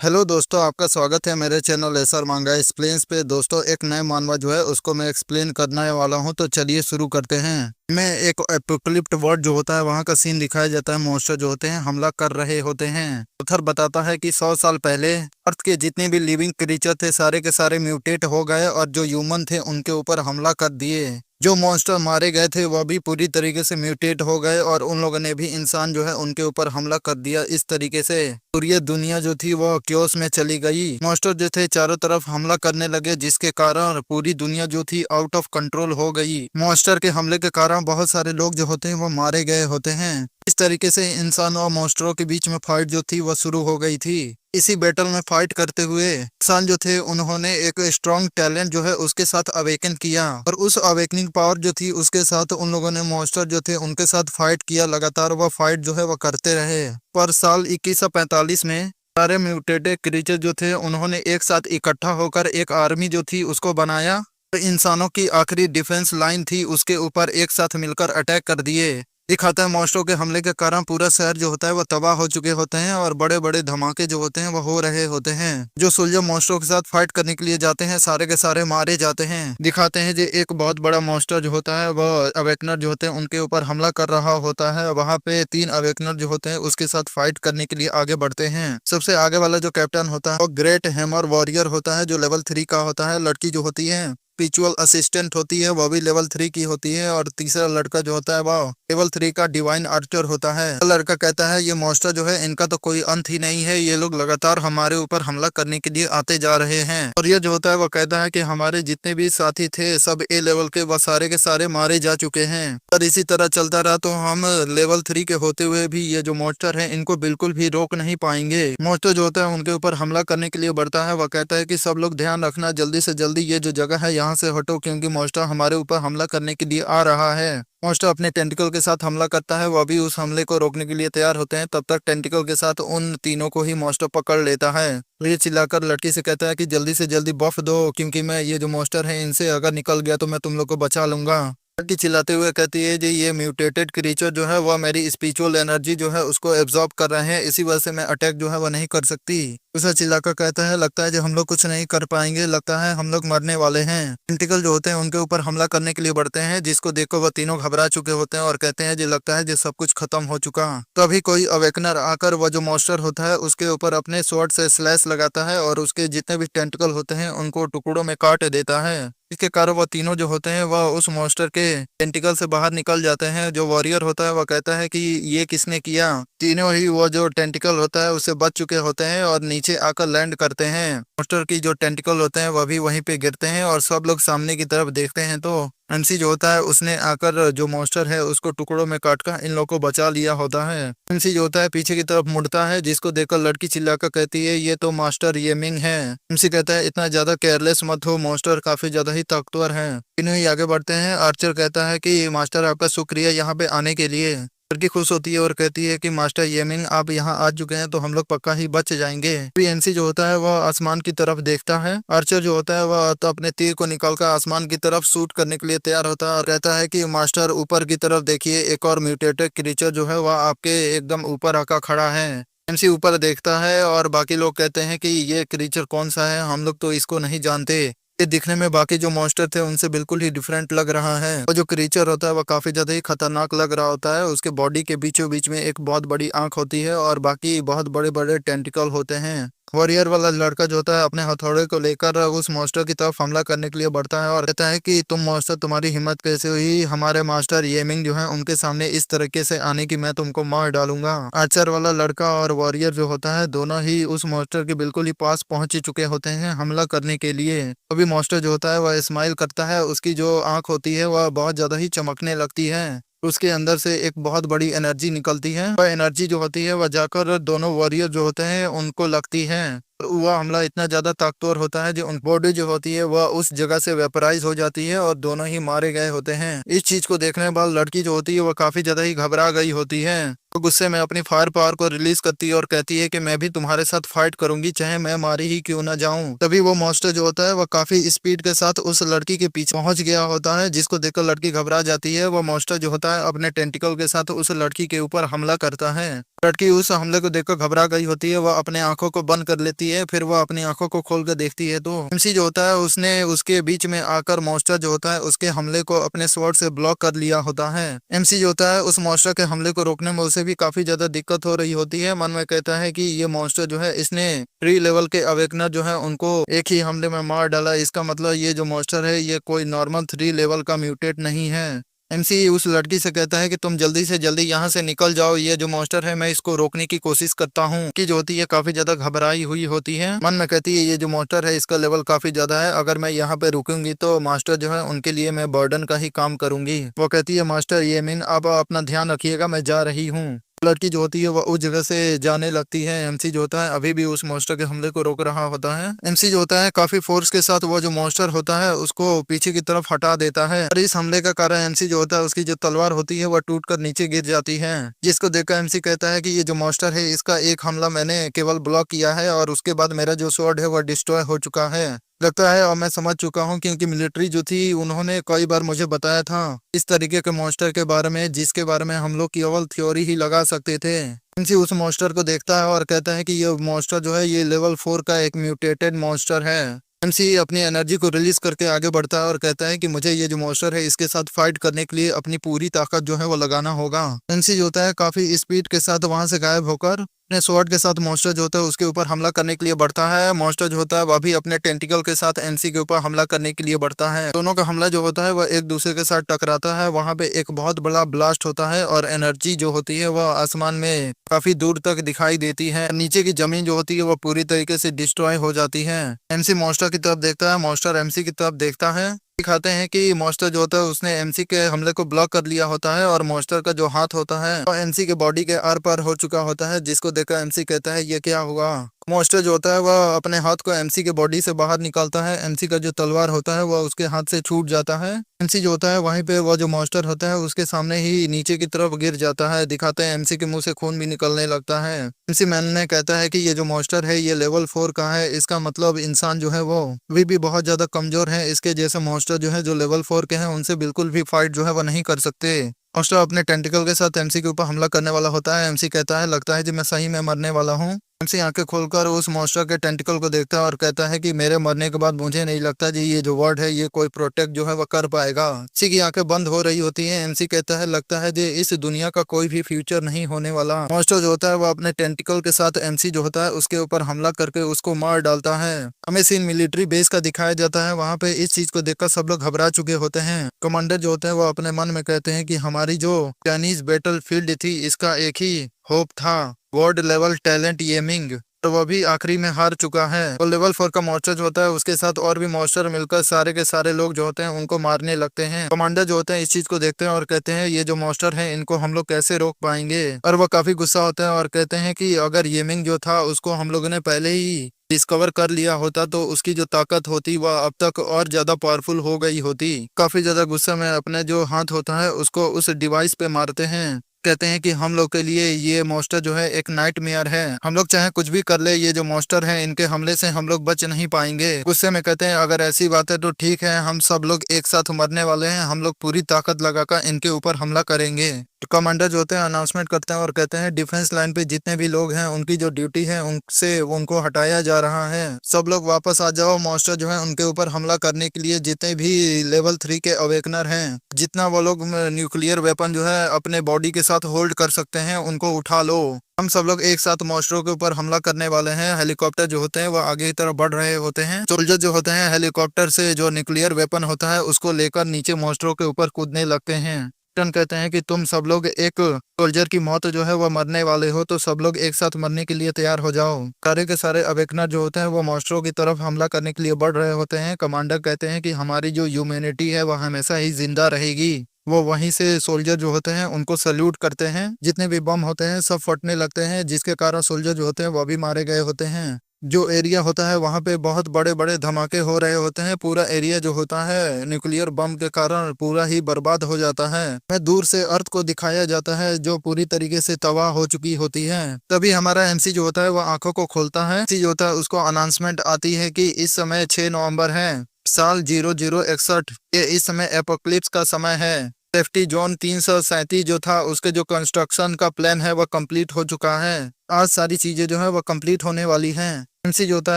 Hello दोस्तों, आपका स्वागत है मेरे चैनल एसआर मांगा एक्सप्लेन्स पे। दोस्तों, एक नए मानवा जो है उसको मैं एक्सप्लेन करने वाला हूं, तो चलिए शुरू करते हैं। में एक एपोकलिप्ट वर्ड जो होता है वहां का सीन दिखाया जाता है। मॉन्स्टर जो होते हैं हमला कर रहे होते हैं। ऑथर बताता है कि 100 साल पहले अर्थ के जितने भी लिविंग क्रीचर थे सारे के सारे म्यूटेट हो गए और जो ह्यूमन थे उनके ऊपर हमला कर दिए। जो मॉन्स्टर मारे गए थे वह भी पूरी तरीके से म्यूटेट हो गए और उन लोगों ने भी इंसान जो है उनके ऊपर हमला कर दिया। इस तरीके से पूरी दुनिया जो थी वह क्योस में चली गई। मॉन्स्टर जो थे चारों तरफ हमला करने लगे, जिसके कारण पूरी दुनिया जो थी आउट ऑफ कंट्रोल हो गई। मॉन्स्टर के हमले के कारण बहुत सारे लोग जो होते हैं वो मारे गए होते हैं। इस तरीके से इंसानों और मॉन्स्टरों के बीच में फाइट जो थी वह शुरू हो गई थी। इसी बैटल में फाइट करते हुए इंसान जो थे उन्होंने एक स्ट्रॉन्ग टैलेंट जो है उसके साथ अवेकन किया और उस अवेकनिंग पावर जो थी उसके साथ उन लोगों ने मॉन्स्टर जो थे उनके साथ फाइट किया। लगातार वह फाइट जो है वह करते रहे। पर साल 2145 में सारे म्यूटेटेड क्रीचर जो थे उन्होंने एक साथ इकट्ठा होकर एक आर्मी जो थी उसको बनाया। तो इंसानों की आखिरी डिफेंस लाइन थी उसके ऊपर एक साथ मिलकर अटैक कर दिए। दिखाता है मॉन्स्टरों के हमले के कारण पूरा शहर जो होता है वो तबाह हो चुके होते हैं और बड़े बड़े धमाके जो होते हैं वो हो रहे होते हैं। जो सोल्जर मॉन्स्टरों के साथ फाइट करने के लिए जाते हैं सारे के सारे मारे जाते हैं। दिखाते हैं जो एक बहुत बड़ा मॉन्स्टर जो होता है वह अवेकनर जो होते हैं उनके ऊपर हमला कर रहा होता है। वहां पे 3 अवेकनर जो होते हैं उसके साथ फाइट करने के लिए आगे बढ़ते हैं। सबसे आगे वाला जो कैप्टन होता है वो ग्रेट हैमर वॉरियर होता है जो लेवल 3 का होता है। लड़की जो होती है स्पिरिचुअल असिस्टेंट होती है, वह भी लेवल 3 की होती है। और तीसरा लड़का जो होता है वह लेवल 3 का डिवाइन आर्चर होता है। लड़का कहता है ये मॉन्स्टर जो है इनका तो कोई अंत ही नहीं है, ये लोग लगातार हमारे ऊपर हमला करने के लिए आते जा रहे हैं। और ये जो होता है वो कहता है कि हमारे जितने भी साथी थे सब ए लेवल के, वह सारे के सारे मारे जा चुके हैं। और इसी तरह चलता रहा तो हम लेवल 3 के होते हुए भी ये जो मॉन्स्टर है इनको बिल्कुल भी रोक नहीं पाएंगे। मॉन्स्टर जो होता है उनके ऊपर हमला करने के लिए बढ़ता है। वह कहता है कि सब लोग ध्यान रखना, जल्दी से जल्दी ये जो जगह है यहाँ से हटो, क्योंकि मॉन्स्टर हमारे ऊपर हमला करने के लिए आ रहा है। मॉन्स्टर अपने टेंटिकल के साथ हमला करता है, वह भी उस हमले को रोकने के लिए तैयार होते हैं। तब तक टेंटिकल के साथ उन तीनों को ही मॉन्स्टर पकड़ लेता है। ये चिल्लाकर लड़की से कहता है कि जल्दी से जल्दी बफ दो, क्योंकि मैं ये जो मॉन्स्टर है इनसे अगर निकल गया तो मैं तुम लोग को बचा लूंगा। लड़की चिल्लाते हुए कहती है जी ये म्यूटेटेड क्रीचर जो है वह मेरी स्पिरिचुअल एनर्जी जो है उसको एब्जॉर्ब कर रहे हैं, इसी वजह से मैं अटैक जो है वह नहीं कर सकती। उसे चिल्लाकर कहता है लगता है जो हम लोग कुछ नहीं कर पाएंगे, लगता है हम लोग मरने वाले हैं। टेंटिकल जो होते हैं उनके ऊपर हमला करने के लिए बढ़ते हैं, जिसको देखकर वह तीनों घबरा चुके होते हैं और कहते हैं जी लगता है जी सब कुछ खत्म हो चुका। तभी कोई अवेकनर आकर वह जो मॉन्स्टर होता है उसके ऊपर अपने स्वॉर्ड से स्लैश लगाता है और उसके जितने भी टेंटिकल होते हैं उनको टुकड़ों में काट देता है। इसके कारण वह तीनों जो होते हैं वह उस मॉन्स्टर के टेंटिकल से बाहर निकल जाते हैं। जो वॉरियर होता है वह कहता है कि ये किसने किया। तीनों ही वो जो टेंटिकल होता है उससे बच चुके होते हैं और नीचे आकर लैंड करते हैं। मॉन्स्टर की जो टेंटिकल होते हैं वह भी वहीं पे गिरते हैं और सब लोग सामने की तरफ देखते हैं। तो एमसी जो होता है उसने आकर जो मॉन्स्टर है उसको टुकड़ों में काटकर इन लोगों को बचा लिया होता है। एमसी जो होता है पीछे की तरफ मुड़ता है, जिसको देखकर लड़की चिल्लाकर कहती है ये तो मास्टर येमिंग है। एमसी कहता है इतना ज्यादा केयरलेस मत हो, मॉन्स्टर काफी ज्यादा ही ताकतवर है। तीनों ही आगे बढ़ते हैं। आर्चर कहता है कि मास्टर आपका शुक्रिया यहाँ पे आने के लिए। लड़की खुश होती है और कहती है कि मास्टर येमिंग आप यहाँ आ चुके हैं तो हम लोग पक्का ही बच जाएंगे। फिर एनसी जो होता है वह आसमान की तरफ देखता है। आर्चर जो होता है वह तो अपने तीर को निकालकर आसमान की तरफ शूट करने के लिए तैयार होता है और कहता है कि मास्टर ऊपर की तरफ देखिए, एक और म्यूटेटेड क्रीचर जो है वह आपके एकदम ऊपर आकर खड़ा है। एमसी ऊपर देखता है और बाकी लोग कहते हैं कि ये क्रीचर कौन सा है, हम लोग तो इसको नहीं जानते। ये दिखने में बाकी जो मॉन्स्टर थे उनसे बिल्कुल ही डिफरेंट लग रहा है। और जो क्रीचर होता है वह काफी ज्यादा ही खतरनाक लग रहा होता है। उसके बॉडी के बीचों बीच में एक बहुत बड़ी आंख होती है और बाकी बहुत बड़े बड़े टेंटिकल होते हैं। वॉरियर वाला लड़का जो होता है अपने हथौड़े को लेकर उस मॉन्स्टर की तरफ हमला करने के लिए बढ़ता है और कहता है कि तुम मॉन्स्टर, तुम्हारी हिम्मत कैसे हुई हमारे मास्टर येमिंग जो है उनके सामने इस तरीके से आने की, मैं तुमको मार डालूंगा। आर्चर वाला लड़का और वॉरियर जो होता है दोनों ही उस मॉन्स्टर के बिल्कुल ही पास पहुंच ही चुके होते हैं हमला करने के लिए। अभी मॉन्स्टर जो होता है वह स्माइल करता है, उसकी जो आंख होती है वह बहुत ज्यादा ही चमकने लगती है। उसके अंदर से एक बहुत बड़ी एनर्जी निकलती है। वह एनर्जी जो होती है वह जाकर दोनों वॉरियर जो होते हैं उनको लगती है। वह हमला इतना ज्यादा ताकतवर होता है जो उन बॉडी जो होती है वह उस जगह से वेपराइज हो जाती है और दोनों ही मारे गए होते हैं। इस चीज को देखने के बाद लड़की जो होती है वह काफी ज्यादा ही घबरा गई होती है। तो गुस्से में अपनी फायर पावर को रिलीज करती है और कहती है कि मैं भी तुम्हारे साथ फाइट करूंगी, चाहे मैं मारी ही क्यों ना जाऊं। तभी वो मॉन्स्टर जो होता है वह काफी स्पीड के साथ उस लड़की के पीछे पहुंच गया होता है, जिसको देखकर लड़की घबरा जाती है। वो मॉन्स्टर जो होता है अपने टेंटिकल के साथ उस लड़की के ऊपर हमला करता है। लड़की उस हमले को देखकर घबरा गई होती है, वह अपने आंखों को बंद कर लेती देखती है, फिर वो अपनी आंखों को खोल कर देखती है तो एमसी जो होता है उसने उसके बीच में आकर मॉन्स्टर जो होता है उसके हमले को अपने स्वॉर्ड से ब्लॉक कर लिया होता है। एमसी जो होता है उस मॉन्स्टर के हमले को रोकने में उसे भी काफी ज्यादा दिक्कत हो रही होती है। मन में कहता है कि ये मॉन्स्टर जो है इसने 3 लेवल के अवेकनर जो है उनको एक ही हमले में मार डाला। इसका मतलब ये जो मॉन्स्टर है ये कोई नॉर्मल 3 लेवल का म्यूटेट नहीं है। एमसी उस लड़की से कहता है कि तुम जल्दी से जल्दी यहाँ से निकल जाओ, ये जो मॉन्स्टर है मैं इसको रोकने की कोशिश करता हूँ। कि जो होती है काफी ज्यादा घबराई हुई होती है, मन में कहती है ये जो मॉन्स्टर है इसका लेवल काफी ज्यादा है, अगर मैं यहाँ पे रुकूंगी तो मास्टर जो है उनके लिए मैं बर्डन का ही काम करूंगी। वो कहती है मास्टर ये मीन आप अपना ध्यान रखिएगा, मैं जा रही हूँ। लड़की जो होती है वो उस जगह से जाने लगती है। एमसी जो होता है अभी भी उस मॉन्स्टर के हमले को रोक रहा होता है। एमसी जो होता है काफी फोर्स के साथ वो जो मॉन्स्टर होता है उसको पीछे की तरफ हटा देता है और इस हमले का कारण एमसी जो होता है उसकी जो तलवार होती है वो टूटकर नीचे गिर जाती है। जिसको देखकर एमसी कहता है कि ये जो मॉन्स्टर है इसका एक हमला मैंने केवल ब्लॉक किया है और उसके बाद मेरा जो स्वॉर्ड है वो डिस्ट्रॉय हो चुका है। लगता है और मैं समझ चुका हूँ क्योंकि मिलिट्री जो थी उन्होंने कई बार मुझे बताया था इस तरीके के मॉन्स्टर के बारे में जिसके बारे में हम लोग केवल थ्योरी ही लगा सकते थे। एमसी उस मॉन्स्टर को देखता है और कहता है कि ये मॉन्स्टर जो है ये लेवल 4 का एक म्यूटेटेड मॉन्स्टर है। एमसी अपनी एनर्जी को रिलीज करके आगे बढ़ता है और कहता है कि मुझे ये जो मॉन्स्टर है इसके साथ फाइट करने के लिए अपनी पूरी ताकत जो है वो लगाना होगा। एमसी जो होता है काफी स्पीड के साथ वहां से गायब होकर अपने स्वॉर्ड के साथ मॉन्स्टर जो होता है उसके ऊपर हमला करने के लिए बढ़ता है। मॉन्स्टर जो होता है वह भी अपने टेंटिकल के साथ एमसी के ऊपर हमला करने के लिए बढ़ता है। दोनों का हमला जो होता है वह एक दूसरे के साथ टकराता है। वहां पे एक बहुत बड़ा ब्लास्ट होता है और एनर्जी जो होती है वह आसमान में काफी दूर तक दिखाई देती है। नीचे की जमीन जो होती है वह पूरी तरीके से डिस्ट्रॉय हो जाती है। एमसी मॉन्स्टर की तरफ देखता है, मॉन्स्टर एमसी की तरफ देखता है। दिखाते हैं कि मॉन्स्टर जो होता है उसने एमसी के हमले को ब्लॉक कर लिया होता है और मॉन्स्टर का जो हाथ होता है वो एमसी के बॉडी के आर पार हो चुका होता है। जिसको देखकर एमसी कहता है ये क्या हुआ। मॉन्स्टर जो होता है वह अपने हाथ को एमसी के बॉडी से बाहर निकालता है। एमसी का जो तलवार होता है वह उसके हाथ से छूट जाता है। एमसी जो होता है वहीं पे वह जो मॉन्स्टर होता है उसके सामने ही नीचे की तरफ गिर जाता है। दिखाते हैं एमसी के मुंह से खून भी निकलने लगता है। एमसी मैन ने कहता है कि ये जो मॉन्स्टर है ये लेवल 4 का है, इसका मतलब इंसान जो है वो भी बहुत ज्यादा कमजोर है। इसके जैसे मॉन्स्टर जो है जो लेवल 4 के हैं उनसे बिल्कुल भी फाइट जो है वो नहीं कर सकते। मॉन्स्टर अपने टेंटिकल के साथ एमसी के ऊपर हमला करने वाला होता है। एमसी कहता है लगता है जी मैं सही में मरने वाला हूँ। एमसी आंखें खोलकर उस मॉन्स्टर के टेंटिकल को देखता है और कहता है कि मेरे मरने के बाद मुझे नहीं लगता जी ये जो वर्ड है ये कोई प्रोटेक्ट जो है वो कर पाएगा। एमसी की आंखें बंद हो रही होती हैं। एमसी कहता है लगता है जी इस दुनिया का कोई भी फ्यूचर नहीं होने वाला। मॉन्स्टर जो होता है वो अपने टेंटिकल के साथ एमसी जो होता है उसके ऊपर हमला करके उसको मार डालता है। हमें सीन मिलिट्री बेस का दिखाया जाता है। वहाँ पे इस चीज को देखकर सब लोग घबरा चुके होते हैं। कमांडर जो होते हैं वो अपने मन में कहते हैं कि हमारी जो चाइनीज बैटल फील्ड थी इसका एक ही होप था, वर्ल्ड लेवल टैलेंट येमिंग, तो वह भी आखिरी में हार चुका है। तो लेवल 4 का मॉन्स्टर जो होता है उसके साथ और भी मॉन्स्टर मिलकर सारे के सारे लोग जो होते हैं उनको मारने लगते हैं। कमांडर जो होते हैं इस चीज को देखते हैं और कहते हैं ये जो मॉन्स्टर है इनको हम लोग कैसे रोक पाएंगे। और वह काफी गुस्सा होता है और कहते हैं कि अगर येमिंग जो था उसको हम लोगों ने पहले ही डिस्कवर कर लिया होता तो उसकी जो ताकत होती वह अब तक और ज्यादा पावरफुल हो गई होती। काफी ज्यादा गुस्सा में अपने जो हाथ होता है उसको उस डिवाइस पे मारते हैं। कहते हैं कि हम लोग के लिए ये मॉन्स्टर जो है एक नाइटमेयर है, हम लोग चाहे कुछ भी कर ले ये जो मॉन्स्टर है इनके हमले से हम लोग बच नहीं पाएंगे। गुस्से में कहते हैं अगर ऐसी बात है तो ठीक है, हम सब लोग एक साथ मरने वाले हैं, हम लोग पूरी ताकत लगाकर इनके ऊपर हमला करेंगे। तो कमांडर जो होते हैं अनाउंसमेंट करते हैं और कहते हैं डिफेंस लाइन पे जितने भी लोग हैं उनकी जो ड्यूटी है उनसे उनको हटाया जा रहा है। सब लोग वापस आ जाओ, मॉन्स्टर जो है उनके ऊपर हमला करने के लिए जितने भी लेवल 3 के अवेकनर हैं, जितना वो लोग न्यूक्लियर वेपन जो है अपने बॉडी के साथ होल्ड कर सकते हैं उनको उठा लो। हम सब लोग एक साथ मॉन्स्टरों के ऊपर हमला करने वाले हैं। हेलीकॉप्टर जो होते हैं वो आगे की तरफ बढ़ रहे होते हैं। सोल्जर जो होते हैं हेलीकॉप्टर से जो न्यूक्लियर वेपन होता है उसको लेकर नीचे मॉन्स्टरों के ऊपर कूदने लगते हैं। कहते हैं कि तुम सब लोग एक सोल्जर की मौत जो है वो मरने वाले हो, तो सब लोग एक साथ मरने के लिए तैयार हो जाओ। सारे के सारे अवेकनर जो होते हैं वो मॉन्स्टरों की तरफ हमला करने के लिए बढ़ रहे होते हैं। कमांडर कहते हैं कि हमारी जो ह्यूमैनिटी है वह हमेशा ही जिंदा रहेगी। वो वहीं से सोल्जर जो होते हैं उनको सल्यूट करते हैं। जितने भी बम होते हैं सब फटने लगते हैं जिसके कारण सोल्जर जो होते हैं वो भी मारे गए होते हैं। जो एरिया होता है वहाँ पे बहुत बड़े बड़े धमाके हो रहे होते हैं। पूरा एरिया जो होता है न्यूक्लियर बम के कारण पूरा ही बर्बाद हो जाता है। मैं दूर से अर्थ को दिखाया जाता है जो पूरी तरीके से तबाह हो चुकी होती है। तभी हमारा एमसी जो होता है वो आंखों को खोलता है। एमसी जो होता है उसको अनाउंसमेंट आती है कि इस समय 6 नवंबर है, साल 0061। ये इस समय एपोक्लिप्स का समय है। सेफ्टी जोन 337 जो था उसके जो कंस्ट्रक्शन का प्लान है वह कंप्लीट हो चुका है। आज सारी चीजें जो है वह कंप्लीट होने वाली हैं। एमसी जो होता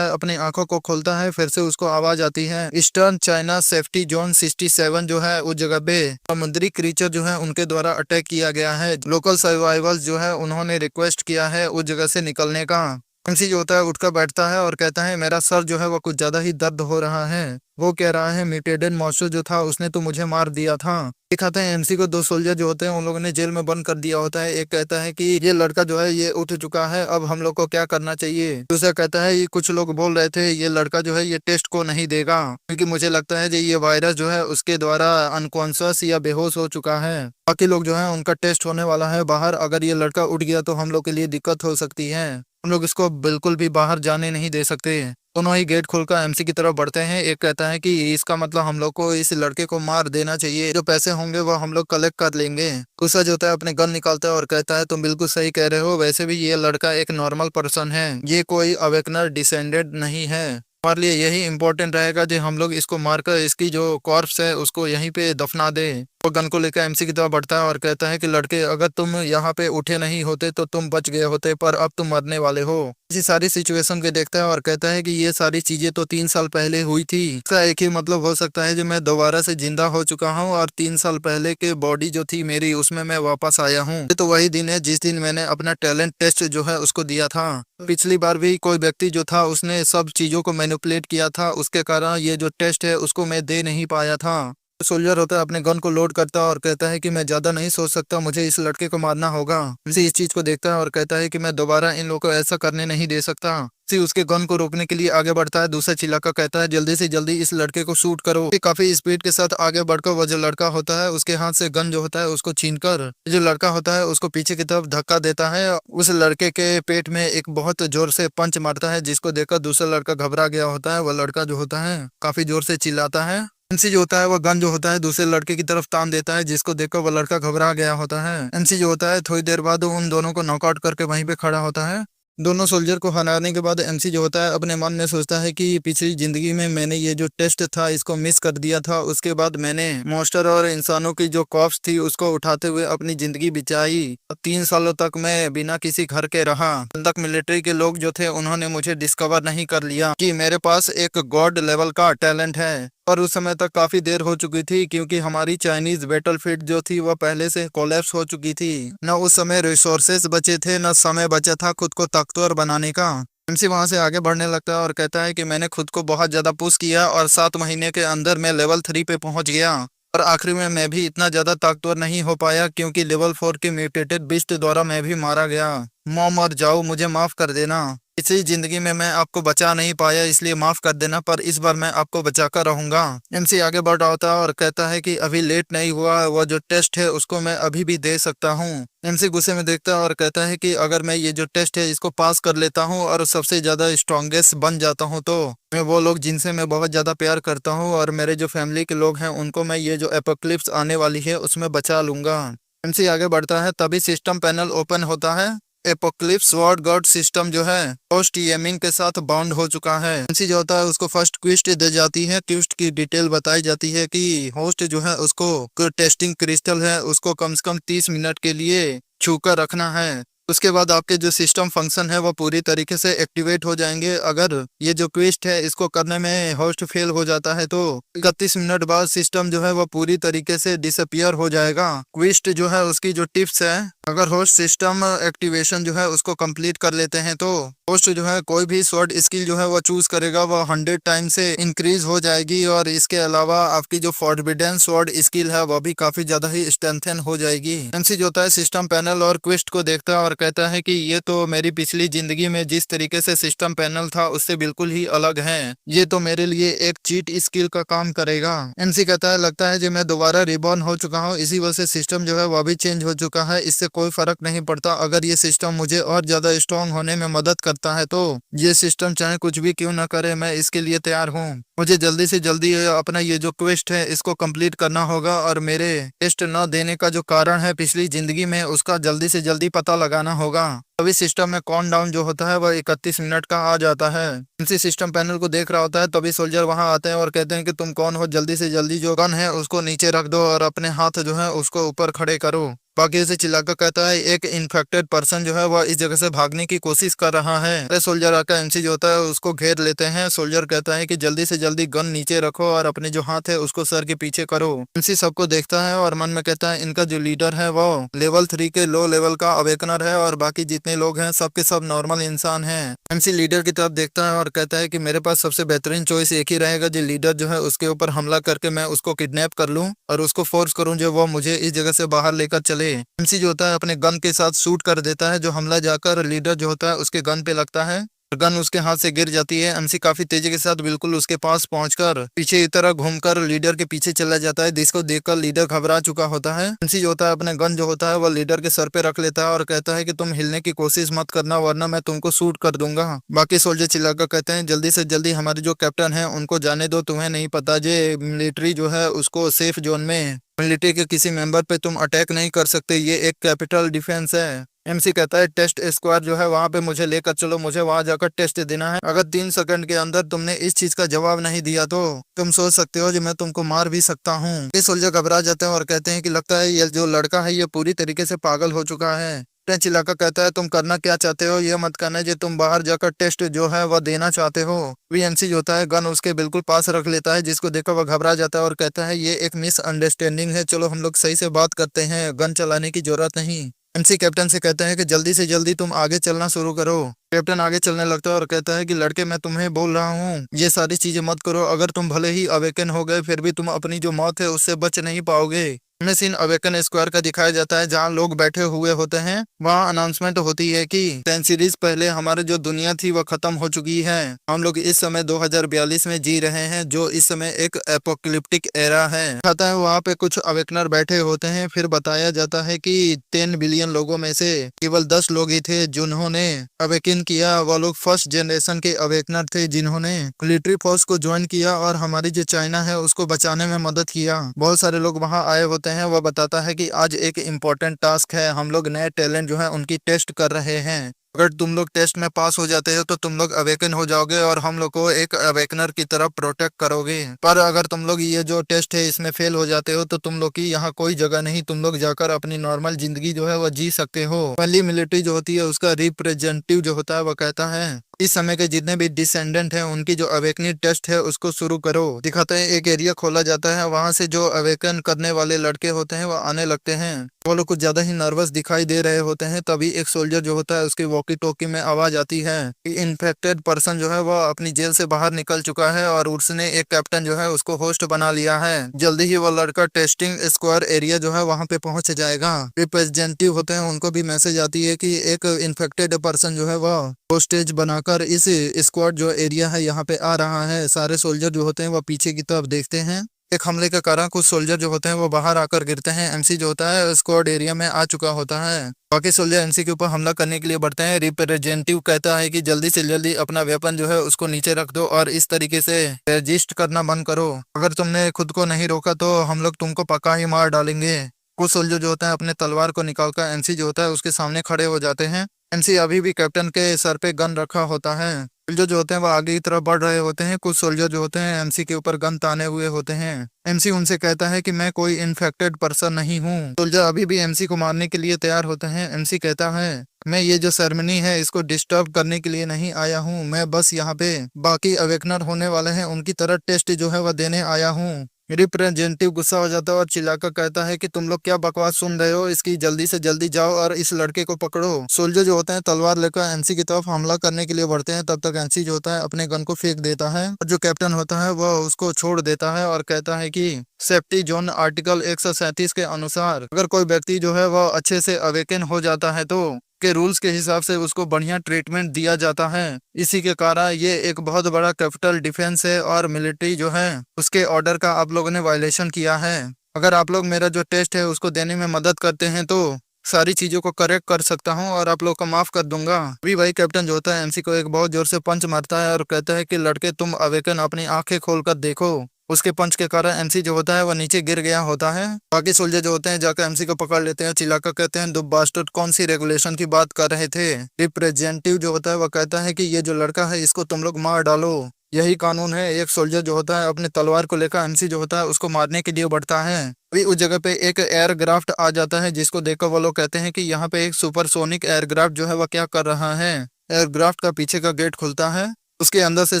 है अपनी आंखों को खोलता है, फिर से उसको आवाज आती है ईस्टर्न चाइना सेफ्टी जोन 67 जो है उस जगह पे समुद्री क्रीचर जो है उनके द्वारा अटैक किया गया है। लोकल सर्वाइवर्स जो है उन्होंने रिक्वेस्ट किया है उस जगह से निकलने का। एमसी जो होता है उठकर बैठता है और कहता है मेरा सर जो है वो कुछ ज्यादा ही दर्द हो रहा है। वो कह रहा है म्यूटेटेड मॉन्स्टर जो था उसने तो मुझे मार दिया था। दिखाते हैं एमसी को दो सोल्जर जो होते हैं उन लोगों ने जेल में बंद कर दिया होता है। एक कहता है कि ये लड़का जो है ये उठ चुका है, अब हम लोग को क्या करना चाहिए। दूसरा कहता है ये कुछ लोग बोल रहे थे ये लड़का जो है ये टेस्ट को नहीं देगा क्योंकि मुझे लगता है ये वायरस जो है उसके द्वारा अनकॉन्शियस या बेहोश हो चुका है। बाकी लोग जो है उनका टेस्ट होने वाला है बाहर, अगर ये लड़का उठ गया तो हम लोग के लिए दिक्कत हो सकती है। हम लोग इसको बिल्कुल भी बाहर जाने नहीं दे सकते। दोनों ही गेट खोलकर एमसी की तरफ बढ़ते हैं। एक कहता है कि इसका मतलब हम लोग को इस लड़के को मार देना चाहिए, जो पैसे होंगे वो हम लोग कलेक्ट कर लेंगे। दूसरा जो होता है अपने गन निकालता है और कहता है तुम बिल्कुल सही कह रहे हो, वैसे भी ये लड़का एक नॉर्मल पर्सन है, ये कोई अवेकनर डिसेंडेड नहीं है। हमारे लिए यही इम्पोर्टेंट रहेगा जो हम लोग इसको मारकर इसकी जो कॉर्प्स है उसको यहीं पे दफना दे। वो गन को लेकर एमसी की तरफ बढ़ता है और कहता है कि लड़के अगर तुम यहाँ पे उठे नहीं होते तो तुम बच गए होते, पर अब तुम मरने वाले हो। इसी सारी सिचुएशन को देखता है और कहता है कि ये सारी चीजें तो 3 साल पहले हुई थी। इसका एक ही मतलब हो सकता है जो मैं दोबारा से जिंदा हो चुका हूँ और 3 साल पहले के बॉडी जो थी मेरी उसमें मैं वापस आया हूँ। ये तो वही दिन है जिस दिन मैंने अपना टैलेंट टेस्ट जो है उसको दिया था। पिछली बार भी कोई व्यक्ति जो था उसने सब चीजों को मैनिपुलेट किया था, उसके कारण ये जो टेस्ट है उसको मैं दे नहीं पाया था। सोल्जर होता है अपने गन को लोड करता है और कहता है कि मैं ज्यादा नहीं सोच सकता, मुझे इस लड़के को मारना होगा। इसी इस चीज को देखता है और कहता है कि मैं दोबारा इन लोगों को ऐसा करने नहीं दे सकता। इसी उसके गन को रोकने के लिए आगे बढ़ता है। दूसरा चिल्लाकर कहता है जल्दी से जल्दी इस लड़के को शूट करो। काफी स्पीड के साथ आगे बढ़कर वो जो लड़का होता है उसके हाथ से गन जो होता है उसको छीनकर जो लड़का होता है उसको पीछे की तरफ धक्का देता है। उस लड़के के पेट में एक बहुत जोर से पंच मारता है, जिसको देखकर दूसरा लड़का घबरा गया होता है। वह लड़का जो होता है काफी जोर से चिल्लाता है। एमसी जो होता है वो गन जो होता है दूसरे लड़के की तरफ तान देता है, जिसको देखकर वो लड़का घबरा गया होता है। एमसी जो होता है थोड़ी देर बाद उन दोनों को नॉकआउट करके वहीं पे खड़ा होता है। दोनों सोल्जर को हराने के बाद एमसी जो होता है अपने मन में सोचता है कि पिछली जिंदगी में मैंने ये जो टेस्ट था इसको मिस कर दिया था। उसके बाद मैंने मॉन्स्टर और इंसानों की जो कॉप्स थी उसको उठाते हुए अपनी जिंदगी बिताई। 3 सालों तक मैं बिना किसी घर के रहा। तब तक मिलिट्री के लोग जो थे उन्होंने मुझे डिस्कवर नहीं कर लिया कि मेरे पास एक गॉड लेवल का टैलेंट है। और उस समय तक काफी देर हो चुकी थी क्योंकि हमारी चाइनीज बैटलफील्ड जो थी वह पहले से कोलैप्स हो चुकी थी। न उस समय रिसोर्सेज बचे थे न समय बचा था खुद को ताकतवर बनाने का। एमसी वहां से आगे बढ़ने लगता है और कहता है कि मैंने खुद को बहुत ज्यादा पुश किया और 7 महीने के अंदर मैं लेवल 3 पे पहुंच गया। और आखिरी में मैं भी इतना ज्यादा ताकतवर नहीं हो पाया क्योंकि लेवल 4 के म्यूटेटेड बीस्ट द्वारा मैं भी मारा गया। मर जाओ, मुझे माफ कर देना। इसी जिंदगी में मैं आपको बचा नहीं पाया इसलिए माफ कर देना, पर इस बार मैं आपको बचाकर रहूंगा। एमसी आगे बढ़ रहा होता है और कहता है कि अभी लेट नहीं हुआ, वो जो टेस्ट है उसको मैं अभी भी दे सकता हूँ। एमसी गुस्से में देखता है और कहता है कि अगर मैं ये जो टेस्ट है इसको पास कर लेता हूँ और सबसे ज्यादा स्ट्रॉन्गेस्ट बन जाता हूँ तो मैं वो लोग जिनसे मैं बहुत ज्यादा प्यार करता हूँ और मेरे जो फैमिली के लोग हैं उनको मैं ये जो एपोक्लिप्स आने वाली है उसमें बचा लूंगा। एमसी आगे बढ़ता है तभी सिस्टम पैनल ओपन होता है। एपोक्लिप्स स्वॉर्ड गॉड सिस्टम जो है होस्ट येमिंग के साथ बाउंड हो चुका है। एमसी जो होता है उसको फर्स्ट क्विस्ट दे जाती है। क्विस्ट की डिटेल बताई जाती है कि होस्ट जो है उसको टेस्टिंग क्रिस्टल है उसको कम से कम 30 मिनट के लिए छूकर रखना है। उसके बाद आपके जो सिस्टम फंक्शन है वो पूरी तरीके से एक्टिवेट हो जाएंगे। अगर ये जो क्विस्ट है इसको करने में होस्ट फेल हो जाता है तो 31 मिनट बाद सिस्टम जो है वो पूरी तरीके से डिसअपियर हो जाएगा। क्विस्ट जो है उसकी जो टिप्स है, अगर होस्ट सिस्टम एक्टिवेशन जो है उसको कंप्लीट कर लेते हैं तो होस्ट जो है कोई भी स्वॉर्ड स्किल जो है वो चूज करेगा वो 100 टाइम से इंक्रीज हो जाएगी। और इसके अलावा आपकी जो फॉरबिडन स्वॉर्ड स्किल है वो भी काफी ज्यादा ही स्ट्रेंथन हो जाएगी। एमसी जो होता है सिस्टम पैनल और क्विस्ट को देखता है और कहता है कि ये तो मेरी पिछली जिंदगी में जिस तरीके से सिस्टम पैनल था उससे बिल्कुल ही अलग है। ये तो मेरे लिए एक चीट स्किल का काम करेगा। एमसी कहता है लगता है जो मैं दोबारा रिबॉर्न हो चुका हूँ, इसी वजह से सिस्टम जो है वो भी चेंज हो चुका है। इससे कोई फर्क नहीं पड़ता, अगर ये सिस्टम मुझे और ज्यादा स्ट्रॉन्ग होने में मदद करता है तो ये सिस्टम चाहे कुछ भी क्यों ना करे मैं इसके लिए तैयार हूँ। मुझे जल्दी से जल्दी अपना ये जो क्वेस्ट है इसको कंप्लीट करना होगा और मेरे टेस्ट न देने का जो कारण है पिछली जिंदगी में उसका जल्दी से जल्दी पता लगाना होगा। तभी सिस्टम में काउंट डाउन जो होता है वह 31 मिनट का आ जाता है। इसी सिस्टम पैनल को देख रहा होता है तभी सोल्जर वहां आते हैं और कहते हैं कि तुम कौन हो, जल्दी से जल्दी जो गन है उसको नीचे रख दो और अपने हाथ जो है उसको ऊपर खड़े करो। बाकी उसे चिल्लाकर कहता है एक इन्फेक्टेड पर्सन जो है वह इस जगह से भागने की कोशिश कर रहा है। अरे सोल्जर आकर एमसी जो होता है उसको घेर लेते हैं। सोल्जर कहता है कि जल्दी से जल्दी गन नीचे रखो और अपने जो हाथ है उसको सर के पीछे करो। एमसी सबको देखता है और मन में कहता है इनका जो लीडर है वो लेवल 3 के लो लेवल का अवेकनर है और बाकी जितने लोग हैं सबके सब नॉर्मल इंसान हैं। एमसी लीडर की तरफ देखता है और कहता है कि मेरे पास सबसे बेहतरीन चॉइस एक ही रहेगा, जो लीडर जो है उसके ऊपर हमला करके मैं उसको किडनैप कर लूं और उसको फोर्स करूं जो वो मुझे इस जगह से बाहर लेकर चले। एमसी जो होता है अपने गन के साथ शूट कर देता है, जो हमला जाकर लीडर जो होता है उसके गन पे लगता है। गन उसके हाथ से गिर जाती है। एमसी काफी तेजी के साथ बिल्कुल उसके पास पहुंचकर पीछे की तरह घूमकर लीडर के पीछे चला जाता है, जिसको देखकर लीडर घबरा चुका होता है। एमसी जो होता है अपने गन जो होता है वह लीडर के सर पे रख लेता है और कहता है कि तुम हिलने की कोशिश मत करना वरना मैं तुमको शूट कर दूंगा। बाकी सोल्जर चिल्लाकर कहते हैं जल्दी से जल्दी हमारे जो कैप्टन है उनको जाने दो, तुम्हें नहीं पता जे मिलिट्री जो है उसको सेफ जोन में मिलिट्री के किसी मेंबर पे तुम अटैक नहीं कर सकते, ये एक कैपिटल डिफेंस है। एमसी कहता है टेस्ट स्क्वाड जो है वहां पे मुझे लेकर चलो, मुझे वहां जाकर टेस्ट देना है। अगर 3 सेकंड के अंदर तुमने इस चीज का जवाब नहीं दिया तो तुम सोच सकते हो कि मैं तुमको मार भी सकता हूँ। ये सोल्जर घबरा जाते हैं और कहते हैं कि लगता है ये जो लड़का है ये पूरी तरीके से पागल हो चुका है। चिल्लाकर कहता है तुम करना क्या चाहते हो, ये मत करना जो तुम बाहर जाकर टेस्ट जो है वह देना चाहते हो। एमसी जो होता है गन उसके बिल्कुल पास रख लेता है, जिसको देखकर वह घबरा जाता है और कहता है ये एक मिसअंडरस्टैंडिंग है, चलो हम लोग सही से बात करते हैं, गन चलाने की जरूरत नहीं। एमसी कैप्टन से कहता है कि जल्दी से जल्दी तुम आगे चलना शुरू करो। कैप्टन आगे चलने लगता है और कहता है कि लड़के मैं तुम्हें बोल रहा हूँ ये सारी चीजें मत करो, अगर तुम भले ही अवेकन हो गए फिर भी तुम अपनी जो मौत है उससे बच नहीं पाओगे। हमें सीन अवेकन स्क्वायर का दिखाया जाता है जहाँ लोग बैठे हुए होते हैं। वहाँ अनाउंसमेंट होती है कि 10 सीरीज पहले हमारी जो दुनिया थी वह खत्म हो चुकी है, हम लोग इस समय 2042 में जी रहे हैं जो इस समय एक एपोकलिप्टिक एरा है। कहता है वहाँ पे कुछ अवेकनर बैठे होते हैं। फिर बताया जाता है कि 10 बिलियन लोगों में से केवल 10 लोग ही थे जिन्होंने अवेकन किया। वह लोग फर्स्ट जनरेशन के अवेकनर थे जिन्होंने मिलिट्री फोर्स को ज्वाइन किया और हमारी जो चाइना है उसको बचाने में मदद किया। बहुत सारे लोग वहाँ आए होते हैं। वह बताता है कि आज एक इम्पोर्टेंट टास्क है, हम लोग नए टैलेंट जो है उनकी टेस्ट कर रहे हैं। अगर तुम लोग टेस्ट में पास हो जाते हो तो तुम लोग अवेकन हो जाओगे और हम लोग को एक अवेकनर की तरफ प्रोटेक्ट करोगे। पर अगर तुम लोग ये जो टेस्ट है इसमें फेल हो जाते हो तो तुम लोग की यहाँ कोई जगह नहीं, तुम लोग जाकर अपनी नॉर्मल जिंदगी जो है वह जी सकते हो। पहली मिलिट्री जो होती है उसका रिप्रेजेंटेटिव जो होता है वह कहता है इस समय के जितने भी डिसेंडेंट हैं उनकी जो अवेकनिंग टेस्ट है उसको शुरू करो। दिखाते हैं एक एरिया खोला जाता है, वहां से जो अवेकन करने वाले लड़के होते हैं वो आने लगते हैं। वो लोग कुछ ज्यादा ही नर्वस दिखाई दे रहे होते हैं। तभी एक सोल्जर जो होता है उसकी वॉकी टॉकी में आवाज आती है कि इन्फेक्टेड पर्सन जो है वह अपनी जेल से बाहर निकल चुका है और उसने एक कैप्टन जो है उसको होस्ट बना लिया है। जल्दी ही वह लड़का टेस्टिंग स्क्वायर एरिया जो है वहां पे पहुंच जाएगा। रिप्रेजेंटेटिव होते हैं उनको भी मैसेज आती है कि एक इन्फेक्टेड पर्सन जो है वह होस्टेज बनाकर इस स्क्वाड जो एरिया है यहाँ पे आ रहा है। सारे सोल्जर जो होते हैं वो पीछे की तरफ देखते हैं। एक हमले के कारण कुछ सोल्जर जो होते हैं वो बाहर आकर गिरते हैं। एमसी जो होता है स्क्वाड एरिया में आ चुका होता है। बाकी सोल्जर एमसी के ऊपर हमला करने के लिए बढ़ते हैं। रिप्रेजेंटेटिव कहता है कि जल्दी से जल्दी अपना वेपन जो है उसको नीचे रख दो और इस तरीके से रजिस्ट करना बंद करो, अगर तुमने खुद को नहीं रोका तो हम लोग तुमको पक्का ही मार डालेंगे। कुछ सोल्जर जो होता है अपने तलवार को निकालकर एमसी जो होता है उसके सामने खड़े हो जाते हैं। एमसी अभी भी कैप्टन के सर पे गन रखा होता है। सोल्जर जो होते हैं वो आगे की तरफ बढ़ रहे होते हैं। कुछ सोल्जर जो होते हैं एमसी के ऊपर गन ताने हुए होते हैं। एमसी उनसे कहता है कि मैं कोई इन्फेक्टेड पर्सन नहीं हूँ। सोल्जर अभी भी एमसी को मारने के लिए तैयार होते हैं। एमसी कहता है मैं ये जो सेरेमनी है इसको डिस्टर्ब करने के लिए नहीं आया हूँ, मैं बस यहाँ पे बाकी अवेकनर होने वाले हैं उनकी तरह टेस्ट जो है वह देने आया हूँ। रिप्रेजेंटेटिव गुस्सा हो जाता है और चिल्लाकर कहता है कि तुम लोग क्या बकवास सुन रहे हो, इसकी जल्दी से जल्दी जाओ और इस लड़के को पकड़ो। सोल्जर जो होते हैं तलवार लेकर एमसी की तरफ हमला करने के लिए बढ़ते हैं। तब तक एमसी जो होता है अपने गन को फेंक देता है और जो कैप्टन होता है वह उसको छोड़ देता है और कहता है कि सेफ्टी जोन आर्टिकल 137 के अनुसार अगर कोई व्यक्ति जो है वह अच्छे से अवेकन हो जाता है तो के रूल्स के हिसाब से उसको बढ़िया ट्रीटमेंट दिया जाता है। इसी के कारण ये एक बहुत बड़ा कैपिटल डिफेंस है और मिलिट्री जो है उसके ऑर्डर का आप लोगों ने वायलेशन किया है। अगर आप लोग मेरा जो टेस्ट है उसको देने में मदद करते हैं तो सारी चीजों को करेक्ट कर सकता हूं और आप लोग को माफ कर दूंगा। अभी भाई कैप्टन जो होता है एमसी को एक बहुत जोर से पंच मारता है और कहता है कि लड़के तुम अवेकन अपनी आंखें खोलकर देखो। उसके पंच के कारण एमसी जो होता है वो नीचे गिर गया होता है। बाकी सोल्जर जो होते हैं जाकर एमसी को पकड़ लेते हैं। चिल्लाकर कहते हैं दो बास्टर्ड कौन सी रेगुलेशन की बात कर रहे थे। रिप्रेजेंटेटिव जो होता है वो कहता है कि ये जो लड़का है इसको तुम लोग मार डालो। यही कानून है। एक सोल्जर जो होता है अपने तलवार को लेकर एमसी जो होता है उसको मारने के लिए बढ़ता है। अभी उस जगह पे एक एयरक्राफ्ट आ जाता है जिसको देखकर वो लोग कहते हैं कि यहाँ पे एक सुपरसोनिक एयरक्राफ्ट जो है वह क्या कर रहा है। एयरक्राफ्ट का पीछे का गेट खुलता है। उसके अंदर से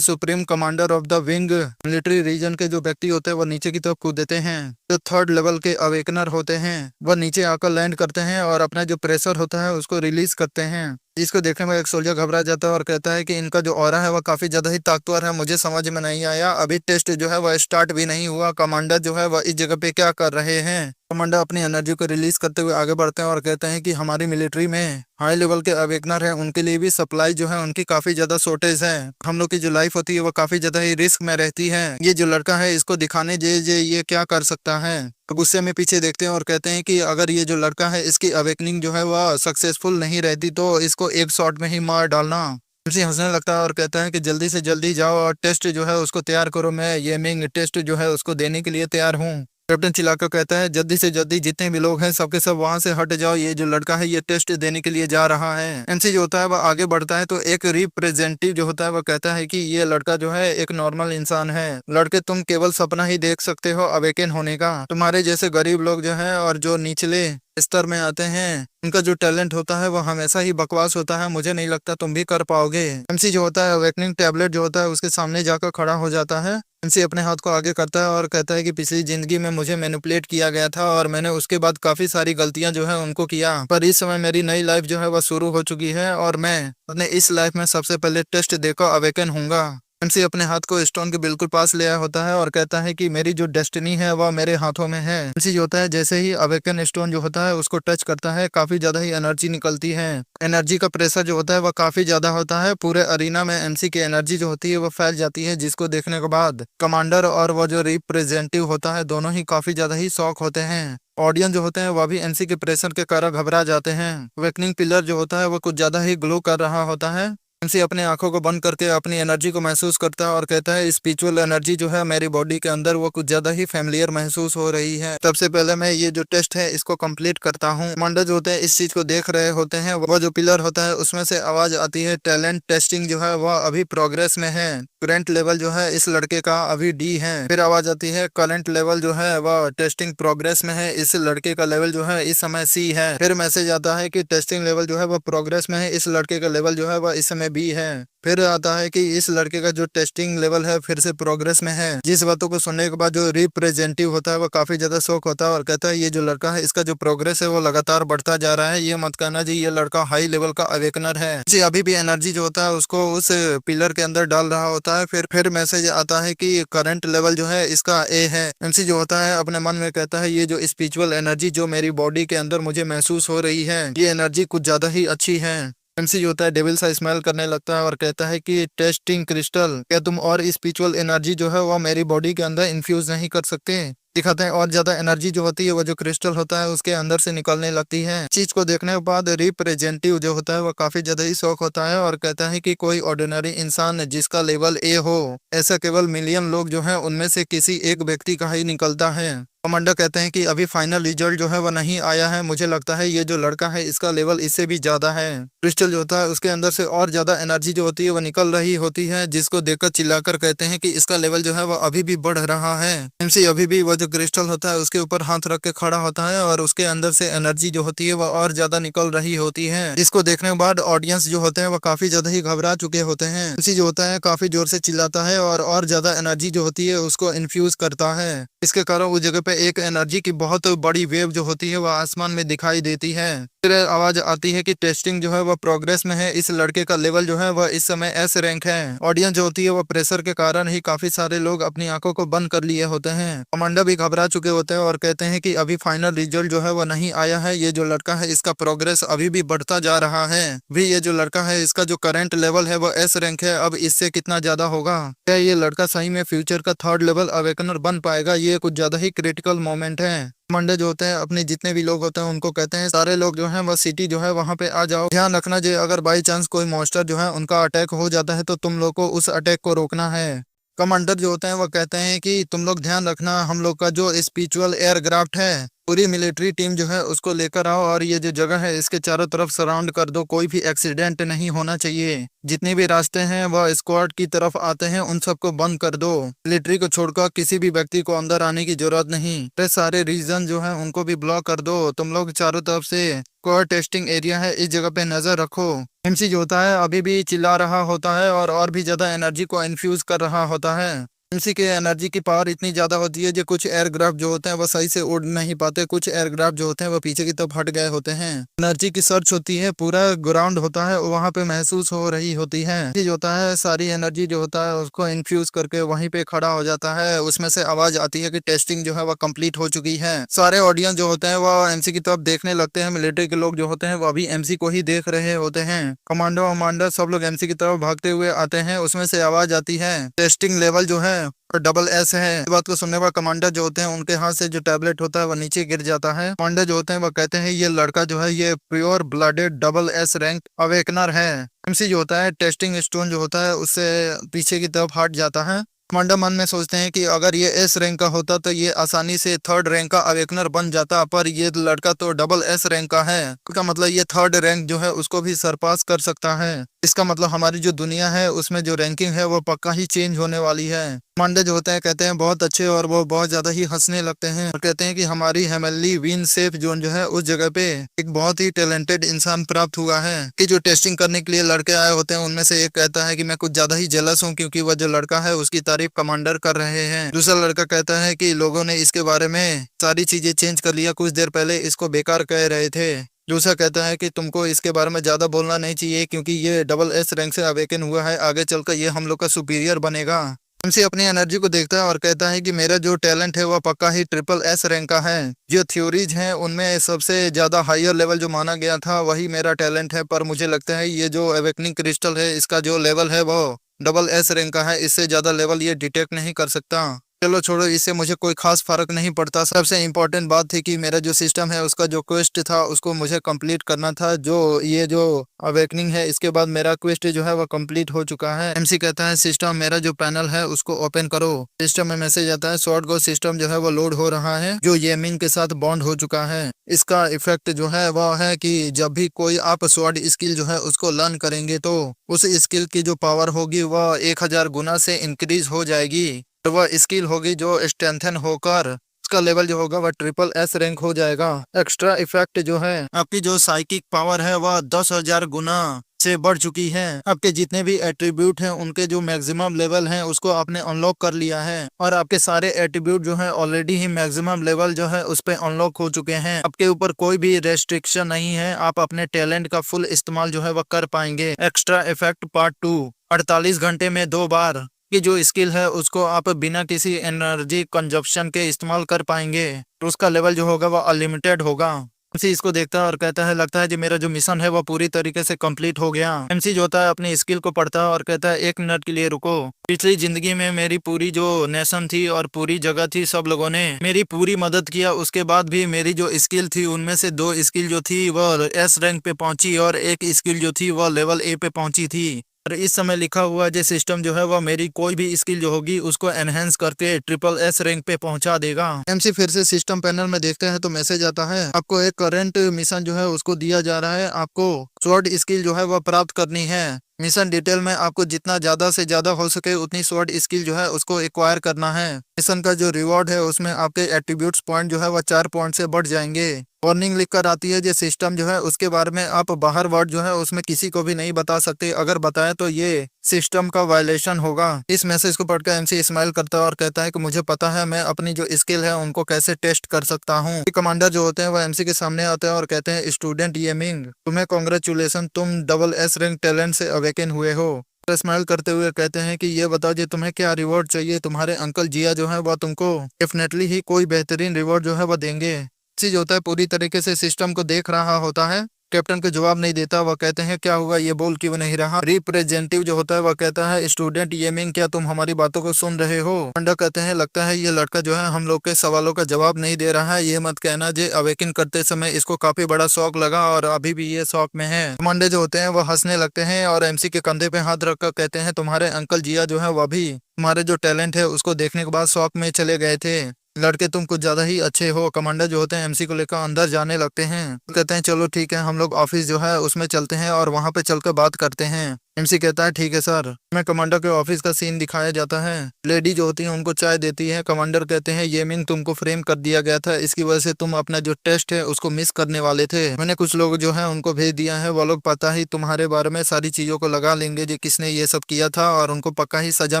supreme commander of the wing military region के जो व्यक्ति होते हैं वो नीचे की तरफ कूद देते हैं। जो थर्ड लेवल के अवेकनर होते हैं वह नीचे आकर लैंड करते हैं और अपना जो प्रेशर होता है उसको रिलीज करते हैं। इसको देखने में एक सोल्जर घबरा जाता है और कहता है कि इनका जो ऑरा है वह काफी ज्यादा ही ताकतवर है। मुझे समझ में नहीं आया, अभी टेस्ट जो है वह स्टार्ट भी नहीं हुआ, कमांडर जो है वह इस जगह पे क्या कर रहे हैं। कमांडर अपनी एनर्जी को रिलीज करते हुए आगे बढ़ते हैं और कहते हैं कि हमारी मिलिट्री में हाई लेवल के अवेकनर हैं, उनके लिए भी सप्लाई जो है उनकी काफी ज्यादा शॉर्टेज है। हम लोग की जो लाइफ होती है वो काफी ज्यादा ही रिस्क में रहती है। ये जो लड़का है इसको दिखाने जे ये क्या कर सकता है। तो गुस्से में पीछे देखते हैं और कहते हैं कि अगर ये जो लड़का है इसकी अवेकनिंग जो है वह सक्सेसफुल नहीं रहती तो इसको एक शॉट में ही मार डालना। तुलसी हंसने लगता है और कहता है कि जल्दी से जल्दी जाओ और टेस्ट जो है उसको तैयार करो, मैं ये मिंग टेस्ट जो है उसको देने के लिए तैयार हूँ। कैप्टन चिल्लाकर कहता है जल्दी से जल्दी जितने भी लोग हैं सबके सब वहां से हट जाओ, ये जो लड़का है ये टेस्ट देने के लिए जा रहा है। एमसी जो होता है वह आगे बढ़ता है तो एक रिप्रेजेंटेटिव जो होता है वह कहता है कि ये लड़का जो है एक नॉर्मल इंसान है। लड़के तुम केवल सपना ही देख सकते हो अवेकन होने का। तुम्हारे जैसे गरीब लोग जो है और जो निचले स्तर में आते हैं उनका जो टैलेंट होता है वो हमेशा ही बकवास होता है। मुझे नहीं लगता तुम भी कर पाओगे। एमसी जो होता है अवेकनिंग टैबलेट जो होता है उसके सामने जाकर खड़ा हो जाता है। एमसी अपने हाथ को आगे करता है और कहता है कि पिछली जिंदगी में मुझे मैनिपुलेट किया गया था और मैंने उसके बाद काफी सारी गलतियां जो है उनको किया, पर इस समय मेरी नई लाइफ जो है वह शुरू हो चुकी है और मैं अपने इस लाइफ में सबसे पहले टेस्ट देकर अवेकन होऊंगा। एमसी अपने हाथ को स्टोन के बिल्कुल पास ले आया होता है और कहता है कि मेरी जो डेस्टिनी है वह मेरे हाथों में है। एमसी जो होता है जैसे ही अवेकन स्टोन जो होता है उसको टच करता है काफी ज्यादा ही एनर्जी निकलती है। एनर्जी का प्रेशर जो होता है वह काफी ज्यादा होता है। पूरे अरीना में एमसी की एनर्जी जो होती है वह फैल जाती है, जिसको देखने के बाद कमांडर और वो जो रिप्रेजेंटेटिव होता है दोनों ही काफी ज्यादा ही शॉक होते हैं। ऑडियंस जो होते हैं वह भी एमसी के प्रेशर के कारण घबरा जाते हैं। अवेकनिंग पिलर जो होता है वह कुछ ज्यादा ही ग्लो कर रहा होता है। एमसी अपने आंखों को बंद करके अपनी एनर्जी को महसूस करता है और कहता है स्पिरिचुअल एनर्जी जो है मेरी बॉडी के अंदर वो कुछ ज्यादा ही फैमिलियर महसूस हो रही है। सबसे पहले मैं ये जो टेस्ट है इसको कंप्लीट करता हूँ। कमांडर जो होते हैं इस चीज को देख रहे होते हैं। वो जो पिलर होता है उसमें से आवाज आती है टैलेंट टेस्टिंग जो है वह अभी प्रोग्रेस में है। करंट लेवल जो है इस लड़के का अभी डी है। फिर आवाज आती है करंट लेवल जो है वह टेस्टिंग प्रोग्रेस में है, इस लड़के का लेवल जो है इस समय सी है। फिर मैसेज आता है कि टेस्टिंग लेवल जो है वह प्रोग्रेस में है, इस लड़के का लेवल जो है वह इस समय बी है। फिर आता है कि इस लड़के का जो टेस्टिंग लेवल है फिर से प्रोग्रेस में है। जिस बातों को सुनने के बाद जो रिप्रेजेंटेटिव होता है वो काफी ज्यादा शौक होता है और कहता है ये जो लड़का है इसका जो प्रोग्रेस है वो लगातार बढ़ता जा रहा है, ये मत कहना जी ये लड़का हाई लेवल का अवेकनर है। जी अभी भी एनर्जी जो होता है उसको उस पिलर के अंदर डाल रहा होता है। फिर मैसेज आता है कि करंट लेवल जो है इसका ए है। एमसी जो होता है अपने मन में कहता है ये जो स्पिरिचुअल एनर्जी जो मेरी बॉडी के अंदर मुझे महसूस हो रही है ये एनर्जी कुछ ज्यादा ही अच्छी है। एमसी जो होता है डेविल सा स्मेल करने लगता है और कहता है कि टेस्टिंग क्रिस्टल, क्या तुम और स्पिरिचुअल एनर्जी जो है वो मेरी बॉडी के अंदर इन्फ्यूज नहीं कर सकते। दिखाते हैं और ज्यादा एनर्जी जो होती है वो जो क्रिस्टल होता है उसके अंदर से निकलने लगती है। चीज को देखने के बाद रिप्रेजेंटेटिव जो होता है वो काफी ज्यादा ही शौक होता है और कहता है कि कोई ऑर्डिनरी इंसान जिसका लेवल ए हो ऐसा केवल मिलियन लोग जो है उनमें से किसी एक व्यक्ति का ही निकलता है। कमांडर कहते हैं कि अभी फाइनल रिजल्ट जो है वो नहीं आया है, मुझे लगता है ये जो लड़का है इसका लेवल इससे भी ज्यादा है। क्रिस्टल जो होता है उसके अंदर से और ज्यादा एनर्जी जो होती है वो निकल रही होती है, जिसको देखकर चिल्लाकर कहते हैं कि इसका लेवल जो है वो अभी भी बढ़ रहा है। एमसी अभी भी वो जो क्रिस्टल होता है उसके ऊपर हाथ रख के खड़ा होता है और उसके अंदर से एनर्जी जो होती है वो और ज्यादा निकल रही होती है, जिसको देखने के बाद ऑडियंस जो होते हैं वो काफी ज्यादा ही घबरा चुके होते हैं। एमसी जो होता है काफी जोर से चिल्लाता है और ज्यादा एनर्जी जो होती है उसको इन्फ्यूज करता है। इसके कारण उस जगह पे एक एनर्जी की बहुत बड़ी वेव जो होती है वह आसमान में दिखाई देती है। फिर आवाज आती है कि टेस्टिंग जो है वह प्रोग्रेस में है, इस लड़के का लेवल जो है वह इस समय एस रैंक है। ऑडियंस जो होती है वह प्रेशर के कारण ही काफी सारे लोग अपनी आंखों को बंद कर लिए होते हैं। कमांडर भी घबरा चुके होते हैं और कहते हैं कि अभी फाइनल रिजल्ट जो है वह नहीं आया है, ये जो लड़का है इसका प्रोग्रेस अभी भी बढ़ता जा रहा है। भी ये जो लड़का है इसका जो करंट लेवल है वह एस रैंक है, अब इससे कितना ज्यादा होगा। क्या ये लड़का सही में फ्यूचर का थर्ड लेवल अवेकनर बन पाएगा, ये कुछ ज्यादा ही क्रिटिकल मोमेंट है। मंडे जो होते हैं अपने जितने भी लोग होते हैं उनको कहते हैं सारे लोग जो हैं वह सिटी जो है वहां पे आ जाओ। ध्यान रखना जो अगर बाई चांस कोई मॉन्स्टर जो है उनका अटैक हो जाता है तो तुम लोग को उस अटैक को रोकना है। कमांडर जो होते हैं वो कहते हैं कि तुम लोग ध्यान रखना, हम लोग का जो स्पिरिचुअल एयरक्राफ्ट है पूरी मिलिट्री टीम जो है उसको लेकर आओ और ये जो जगह है इसके चारों तरफ सराउंड कर दो, कोई भी एक्सीडेंट नहीं होना चाहिए। जितने भी रास्ते हैं वह स्क्वाड की तरफ आते हैं उन सबको बंद कर दो। मिलिट्री को छोड़कर किसी भी व्यक्ति को अंदर आने की जरूरत नहीं। ये सारे रीजन जो है उनको भी ब्लॉक कर दो। तुम लोग चारों तरफ से कोर टेस्टिंग एरिया है इस जगह पे नजर रखो। एमसी जो होता है अभी भी चिल्ला रहा होता है और भी ज्यादा एनर्जी को इन्फ्यूज कर रहा होता है। एमसी के एनर्जी की पावर इतनी ज्यादा होती है जो कुछ एयरक्राफ्ट जो होते हैं वो सही से उड़ नहीं पाते, कुछ एयरक्राफ्ट जो होते हैं वो पीछे की तरफ हट गए होते हैं। एनर्जी की सर्च होती है, पूरा ग्राउंड होता है वहां पे महसूस हो रही होती है। ये जो होता है सारी एनर्जी जो होता है उसको इन्फ्यूज करके वहीं पे खड़ा हो जाता है। उसमें से आवाज आती है कि टेस्टिंग जो है वो कंप्लीट हो चुकी है। सारे ऑडियंस जो होते हैं वो एमसी की तरफ देखने लगते हैं। मिलिट्री के लोग जो होते हैं वो अभी एमसी को ही देख रहे होते हैं। कमांडो वमांडो सब लोग एमसी की तरफ भागते हुए आते हैं। उसमें से आवाज आती है टेस्टिंग लेवल जो है डबल एस है। इस बात को सुनने पर कमांडर जो होते हैं उनके हाथ से जो टैबलेट होता है वो नीचे गिर जाता है। कमांडर जो होते हैं वो कहते हैं ये लड़का जो है ये pure blooded double S rank awakener है। एमसी जो होता है टेस्टिंग स्टोन जो होता है उससे पीछे की तरफ हट जाता है। कमांडर मन में सोचते हैं कि अगर ये एस रैंक का होता तो ये आसानी से थर्ड रैंक का अवेकनर बन जाता, पर ये लड़का तो डबल एस रैंक का है। इसका मतलब ये थर्ड रैंक जो है उसको भी सरपास कर सकता है। इसका मतलब हमारी जो दुनिया है उसमें जो रैंकिंग है वो पक्का ही चेंज होने वाली है। कमांडर जो होते हैं कहते हैं बहुत अच्छे और वो बहुत ज्यादा ही हंसने लगते हैं और कहते हैं कि हमारी हेमनली विन सेफ जोन जो है उस जगह पे एक बहुत ही टैलेंटेड इंसान प्राप्त हुआ है। कि जो टेस्टिंग करने के लिए लड़के आए होते हैं उनमें से एक कहता है कि मैं कुछ ज्यादा ही जेलस हूँ क्योंकि वह जो लड़का है उसकी तारीफ कमांडर कर रहे हैं। दूसरा लड़का कहता है कि लोगों ने इसके बारे में सारी चीजें चेंज कर लिया, कुछ देर पहले इसको बेकार कह रहे थे। दूसरा कहता है कि तुमको इसके बारे में ज्यादा बोलना नहीं चाहिए क्योंकि ये डबल एस रैंक से अवेकन हुआ है, आगे चलकर ये हम लोग का सुपीरियर बनेगा। एमसी अपनी एनर्जी को देखता है और कहता है कि मेरा जो टैलेंट है वह पक्का ही ट्रिपल एस रैंक का है। जो थ्योरीज हैं उनमें सबसे ज्यादा हायर लेवल जो माना गया था वही मेरा टैलेंट है, पर मुझे लगता है ये जो अवेकनिंग क्रिस्टल है इसका जो लेवल है वो डबल एस रैंक का है, इससे ज्यादा लेवल ये डिटेक्ट नहीं कर सकता। चलो छोड़ो, इससे मुझे कोई खास फर्क नहीं पड़ता। सबसे इम्पोर्टेंट बात थी कि मेरा जो सिस्टम है उसका जो क्वेस्ट था उसको मुझे कंप्लीट करना था। जो ये जो अवेकनिंग है इसके बाद मेरा क्वेस्ट जो है वो कंप्लीट हो चुका है। एमसी कहता है सिस्टम मेरा जो पैनल है उसको ओपन करो। सिस्टम में मैसेज आता है शॉर्ट गो सिस्टम जो है वो लोड हो रहा है जो येमिंग के साथ बॉन्ड हो चुका है। इसका इफेक्ट जो है वह है कि जब भी कोई आप स्वॉर्ड स्किल जो है उसको लर्न करेंगे तो उस स्किल की जो पावर होगी वह 1000 गुना से इंक्रीज हो जाएगी। तो वह स्किल होगी जो स्ट्रेंथन होकर उसका लेवल जो होगा वह ट्रिपल एस रैंक हो जाएगा। एक्स्ट्रा इफेक्ट जो है आपकी जो साइकिक पावर है वह 10,000 गुना से बढ़ चुकी है। आपके जितने भी एट्रीब्यूट हैं उनके जो मैक्सिमम लेवल हैं उसको आपने अनलॉक कर लिया है और आपके सारे एट्रीब्यूट जो है ऑलरेडी ही मैक्सिमम लेवल जो है उस पे अनलॉक हो चुके हैं। आपके ऊपर कोई भी रेस्ट्रिक्शन नहीं है, आप अपने टैलेंट का फुल इस्तेमाल जो है वह कर पाएंगे। एक्स्ट्रा इफेक्ट पार्ट 2 48 घंटे में 2 बार की जो स्किल है उसको आप बिना किसी एनर्जी कंजप्शन के इस्तेमाल कर पाएंगे। तो उसका लेवल जो होगा वह अनलिमिटेड होगा। एमसी इसको देखता है और कहता है लगता है कि मेरा जो मिशन है वो पूरी तरीके से कंप्लीट हो गया। एमसी जो होता है अपनी स्किल को पढ़ता है और कहता है 1 मिनट के लिए रुको। पिछली जिंदगी में मेरी पूरी जो नेशन थी और पूरी जगह थी सब लोगों ने मेरी पूरी मदद किया, उसके बाद भी मेरी जो स्किल थी उनमें से 2 स्किल जो थी वह एस रैंक पे पहुंची और 1 स्किल जो थी वह लेवल ए पे पहुंची थी। और इस समय लिखा हुआ जो सिस्टम जो है वह मेरी कोई भी स्किल जो होगी उसको एनहेंस करके ट्रिपल एस रैंक पे पहुंचा देगा। एमसी फिर से सिस्टम पैनल में देखते हैं तो मैसेज आता है आपको एक करंट मिशन जो है उसको दिया जा रहा है। आपको स्वॉर्ड स्किल जो है वह प्राप्त करनी है। मिशन डिटेल में आपको जितना ज्यादा से ज्यादा हो सके उतनी स्वॉर्ड स्किल जो है उसको एक्वायर करना है। मिशन का जो रिवॉर्ड है उसमें आपके एट्रीब्यूट्स पॉइंट जो है वह 4 पॉइंट से बढ़ जाएंगे। वार्निंग लिख कर आती है जो सिस्टम जो है उसके बारे में आप बाहर वर्ड जो है उसमें किसी को भी नहीं बता सकते, अगर बताए तो ये सिस्टम का वायलेशन होगा। इस मैसेज को पढ़कर एमसी स्माइल करता है और कहता है कि मुझे पता है मैं अपनी जो स्किल है उनको कैसे टेस्ट कर सकता हूँ। कमांडर जो होते हैं वह एमसी के सामने आते हैं और कहते हैं स्टूडेंट येमिंग तुम्हें कांग्रेचुलेशन, तुम डबल एस रैंक टैलेंट से अवेकन हुए हो। स्माइल करते हुए कहते हैं कि ये बताओ जी तुम्हें क्या रिवॉर्ड चाहिए। तुम्हारे अंकल जिया जो है वह तुमको डेफिनेटली ही कोई बेहतरीन रिवॉर्ड जो है वह देंगे। चीज होता है पूरी तरीके से सिस्टम को देख रहा होता है। कैप्टन को जवाब नहीं देता। वह कहते हैं क्या हुआ, ये बोल क्यों नहीं रहा। रिप्रेजेंटेटिव जो होता है वह कहता है स्टूडेंट येमिंग, क्या तुम हमारी बातों को सुन रहे हो। कमांडर कहते हैं लगता है ये लड़का जो है हम लोग के सवालों का जवाब नहीं दे रहा है। ये मत कहना जे अवेकिन करते समय इसको काफी बड़ा शौक लगा और अभी भी ये शौक में है। कमांडर जो होते हैं वह हंसने लगते हैं और एमसी के कंधे पे हाथ रखकर कहते हैं तुम्हारे अंकल जिया जो है वह भी तुम्हारे जो टैलेंट है उसको देखने के बाद शौक में चले गए थे। लड़के तुम कुछ ज्यादा ही अच्छे हो। कमांडर जो होते हैं एमसी को लेकर अंदर जाने लगते हैं। कहते हैं चलो ठीक है, हम लोग ऑफिस जो है उसमें चलते हैं और वहां पे चलकर बात करते हैं। एमसी कहता है ठीक है सर। मैं कमांडर के ऑफिस का सीन दिखाया जाता है। लेडी जो होती है उनको चाय देती है। कमांडर कहते हैं ये मिंग तुमको फ्रेम कर दिया गया था, इसकी वजह से तुम अपना जो टेस्ट है उसको मिस करने वाले थे। मैंने कुछ लोग जो है उनको भेज दिया है। वो लोग पता ही तुम्हारे बारे में सारी चीजों को लगा लेंगे जो किसने ये सब किया था और उनको पक्का ही सजा